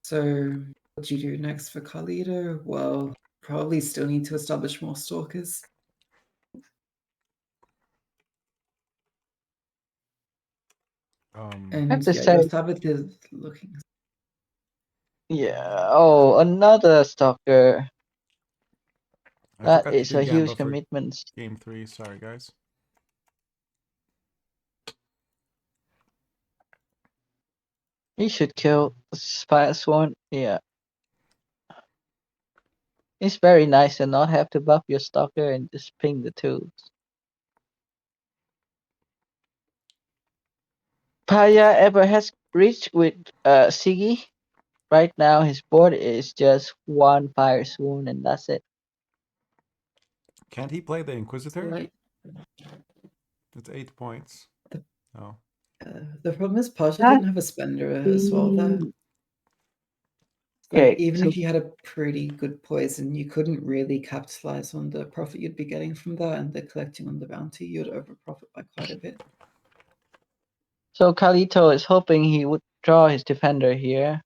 So what do you do next for Carlito? Well, probably still need to establish more stalkers. And
have to
yeah,
say-
your Sabbath is looking.
Yeah. Oh, another stalker.
I
That
forgot to
is
do
a
Gamba
huge
for
commitment.
Game 3. Sorry, guys.
He should kill Spire Sworn. Yeah. It's very nice to not have to buff your stalker and just ping the tools. Paya ever has reached with Siggy. Right now his board is just 1 fire swoon and that's it.
Can't he play the Inquisitor?
Like,
It's 8 points. Oh.
the problem is Pasha
That-
didn't have a spender as well there.
Okay,
Like, even
so
if you had a pretty good poison, you couldn't really capitalize on the profit you'd be getting from that, and the collecting on the bounty, you'd over profit by quite a bit.
Carlito is hoping he would draw his defender here.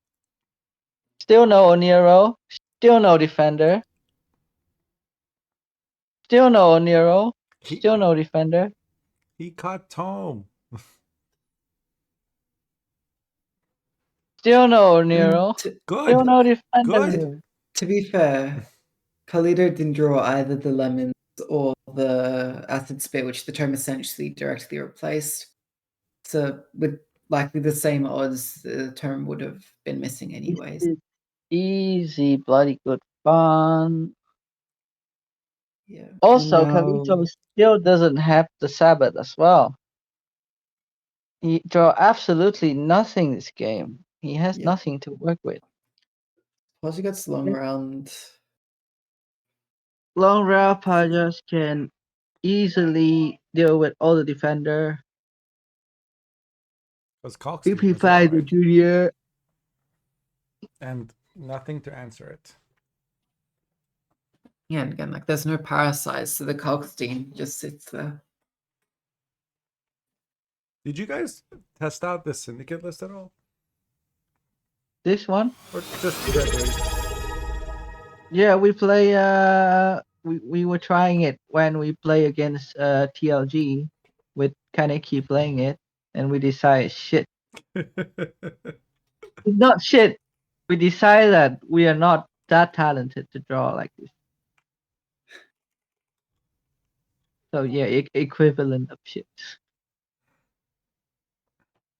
Still no Oniro. Still no defender. Still no Oniro. Still no defender.
He caught Tome.
Still no Oniro.
Good.
Still no defender.
Good.
To be fair, Carlito didn't draw either the lemons or the acid spit, which the term essentially directly replaced. So with likely the same odds, the term would have been missing anyways.
This is easy, bloody good fun.
Yeah.
Also,
And now-
Carlito still doesn't have the Sabbath as well. He draw absolutely nothing this game. He has
Yeah.
nothing to work with.
Plus he gets long round.
Long round Pajas can easily deal with all the defender.
Was Coxtein as
PP5
well,
the
right?
junior.
And nothing to answer it.
Yeah, and again, like there's no parasites, so the Kalkstein just sits there.
Did you guys test out the syndicate list at all?
This one?
Or just Gregory?
Yeah, we play we were trying it when we play against TLG with Kaneki playing it, and we decided shit. Not shit. We decided that we are not that talented to draw like this. So yeah, equivalent of shit.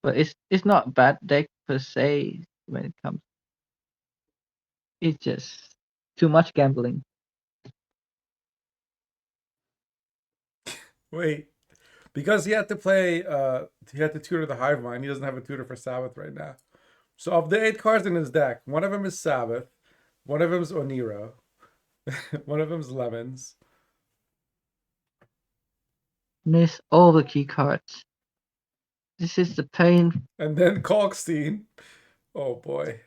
But it's not bad deck per se when it comes. It's just too much gambling.
Wait. Because he had to play, he had to tutor the Hive Mind. He doesn't have a tutor for Sabbath right now. So of the 8 cards in his deck, one of them is Sabbath, one of them is Oniro, one of them is Lemons.
Miss all the key cards. This is the pain.
And then Kalkstein. Oh boy.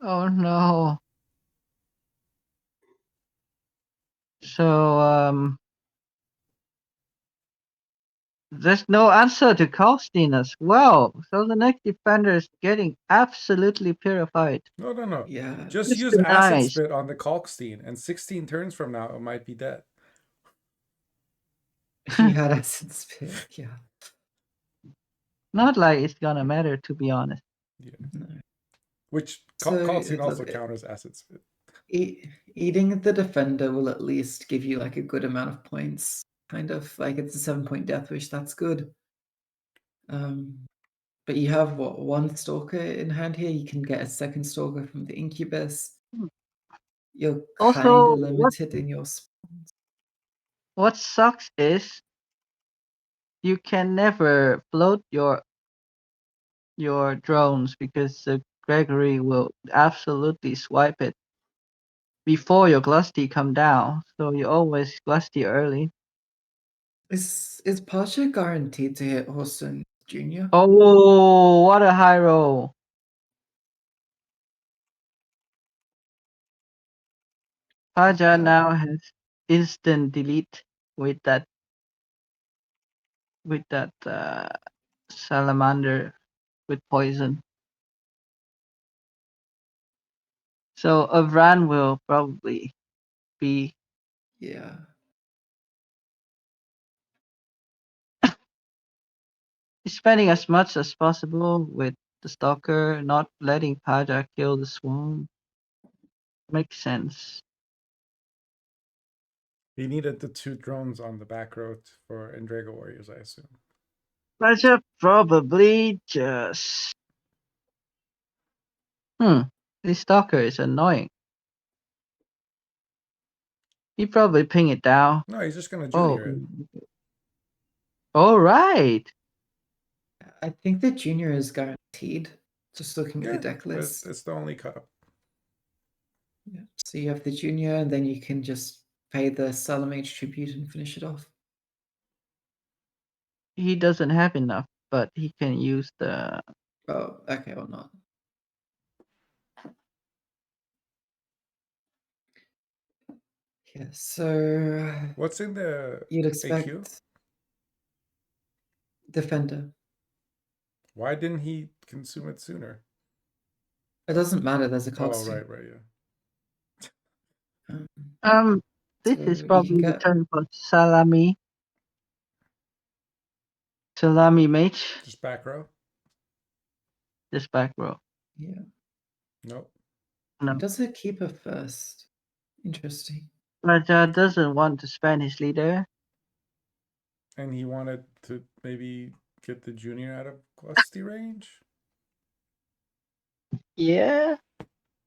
Oh no. So there's no answer to Kalkstein as well. So the next defender is getting absolutely purified.
No.
Yeah.
Just
Just
use Acid
nice.
Spit on the Kalkstein, and 16 turns from now, it might be dead.
He had acid spit, yeah.
Not like it's gonna matter, to be honest.
Yeah.
No.
Which
So,
Kalkstein also
look,
counters Acid Spit.
Eating the defender will at least give you like a good amount of points. Kind of like it's a 7-point death wish, that's good. But you have what, 1 stalker in hand here, you can get a 2nd stalker from the incubus. You're
Also,
kind of limited in your spawns.
What sucks is you can never float your drones because Gregory will absolutely swipe it before your Glusty come down. So you always Glusty early.
Is Pasha guaranteed to hit Horson Jr.?
Oh, what a high roll. Paja now has instant delete with that salamander with poison. So Avran will probably be
Yeah.
spending as much as possible with the stalker, not letting Paja kill the swarm. Makes sense.
He needed the 2 drones on the back row for Endrego Warriors, I assume.
Paja probably just. This stalker is annoying. He probably ping it down.
No, he's just gonna
Oh,
junior it.
all right.
I think the junior is guaranteed. Just looking at the deck
but
list.
it's the only cup.
Yeah. So you have the junior, and then you can just pay the Salamage tribute and finish it off.
He doesn't have enough, but he can use the.
Oh, okay, or not. Yeah, so
What's in the
you'd expect
AQ?
Defender.
Why didn't he consume it sooner?
It doesn't matter, there's a cog
Oh,
steam.
right, yeah.
This
So
is
you
probably
can
the
get
turn for Salami. Salami mage.
Just back row?
This back row.
yeah.
Nope.
No.
Does it keep it first? Interesting.
Raja doesn't want to spend his leader.
And he wanted to maybe get the junior out of Glusty range?
Yeah.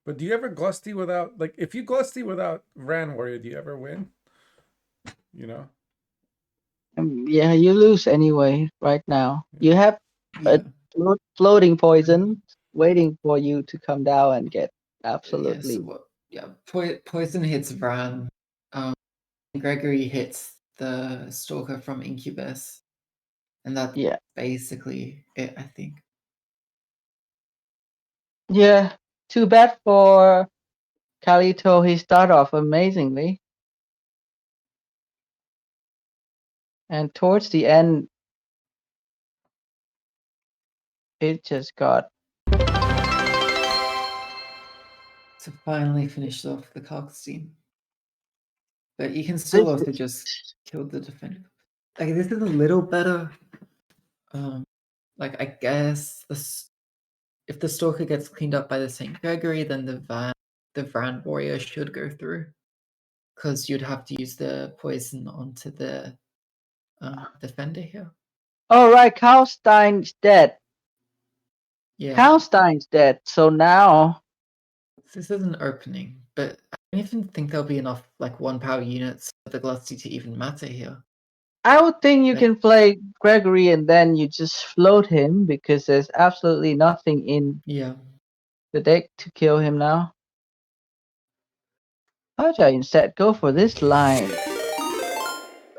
But do you ever Glusty without, like, if you Glusty without Ran Warrior, do you ever win? You know?
Yeah, you lose anyway right now. You have
Yeah.
a floating poison waiting for you to come down and get absolutely.
Yeah, so what? Yeah, poison hits Vran. Gregory hits the Stalker from Incubus. And that's basically it, I think.
Yeah. Too bad for Carlito. He started off amazingly. And towards the end, it just got.
To finally finish off the Cockstein. But you can still also just kill the defender. Like, this is a little better. Like, I guess if the Stalker gets cleaned up by the St. Gregory, then the Vran Warrior should go through. Because you'd have to use the poison onto the defender here.
All right, Kalstein's dead.
Yeah.
Kalstein's dead. So now.
This is an opening, but I don't even think there'll be enough, like, 1-power units for the Glusty to even matter here.
I would think you can play Gregory and then you just float him because there's absolutely nothing in the deck to kill him now. Paja instead go for this line.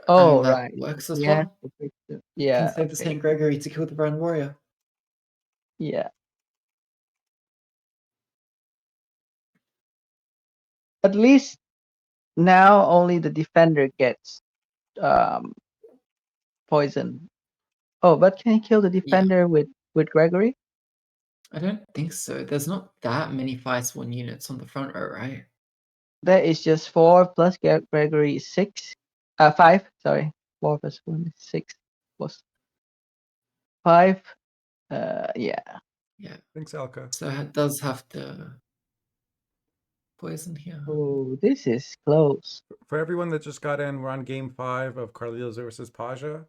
Oh,
and that
right.
works as
Yeah.
well.
Yeah.
Can save the St. Gregory to kill the Brown Warrior.
Yeah. At least now only the defender gets poison. Oh, but can he kill the defender with Gregory?
I don't think so. There's not that many 5/1 units on the front row, right?
There is just 4 plus Gregory is 6. 5. Sorry, 4 plus 1 is 6 plus 5. Yeah.
Yeah.
Thanks, Elka.
So it does have to poison here.
Oh, this is close.
For everyone that just got in, we're on game 5 of Carlito versus Paja,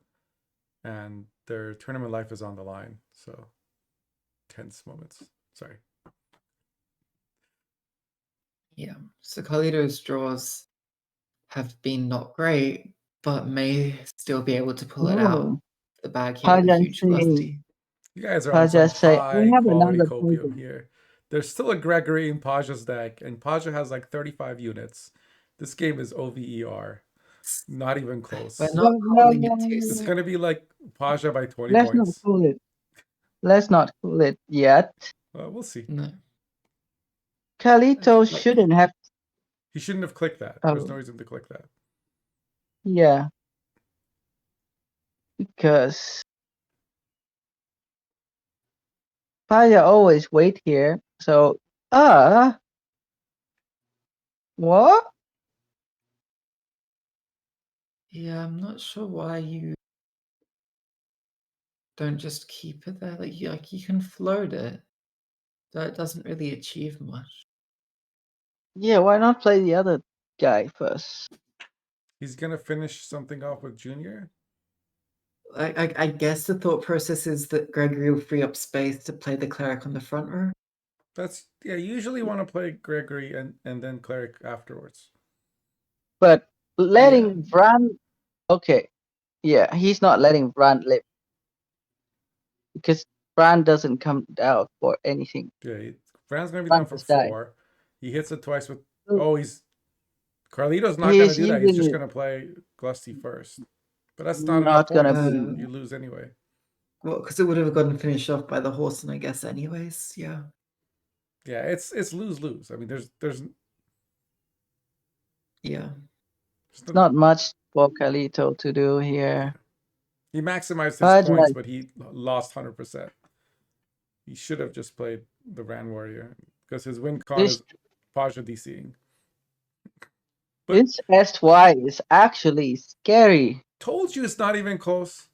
and their tournament life is on the line. So, tense moments. Sorry.
Yeah. So Carlito's draws have been not great, but may still be able to pull it out the bag here with a huge Glusty.
You guys are on some high quality copium here. There's still a Gregory in Paja's deck, and Paja has like 35 units. This game is OVER. Not even close.
We're not holding it too
It's
soon.
going to be like Paja by 20
Let's
points.
not cool it. Let's not cool it yet.
We'll see.
No.
Carlito shouldn't have.
He shouldn't have clicked that. There's no reason to click that.
Yeah. Because Paja always wait here. So, what?
Yeah, I'm not sure why you don't just keep it there. Like you can float it. That doesn't really achieve much.
Yeah, why not play the other guy first?
He's going to finish something off with Junior?
I guess the thought process is that Gregory will free up space to play the cleric on the front row.
You usually want to play Gregory and then cleric afterwards.
But letting Bran. Okay, yeah, he's not letting Bran live because Bran doesn't come out for anything.
Yeah, Fran's gonna be
Bran
down for
just died.
4. He hits it twice with.
So
Oh, Carlito's not gonna
he's
do that. He's
using
just
it.
gonna play Glusty first. But that's not enough
Not gonna
points.
be.
You lose anyway.
Well, because it would have gotten finished off by the horse, I guess, anyways. Yeah.
Yeah, it's lose-lose. I mean, there's
Yeah.
It's not much for Carlito to do here.
He maximized his
Pudge
points,
might-
but he lost 100%. He should have just played the Ran Warrior because his win con
This
is Paja DCing.
this SY is actually scary.
Told you it's not even close.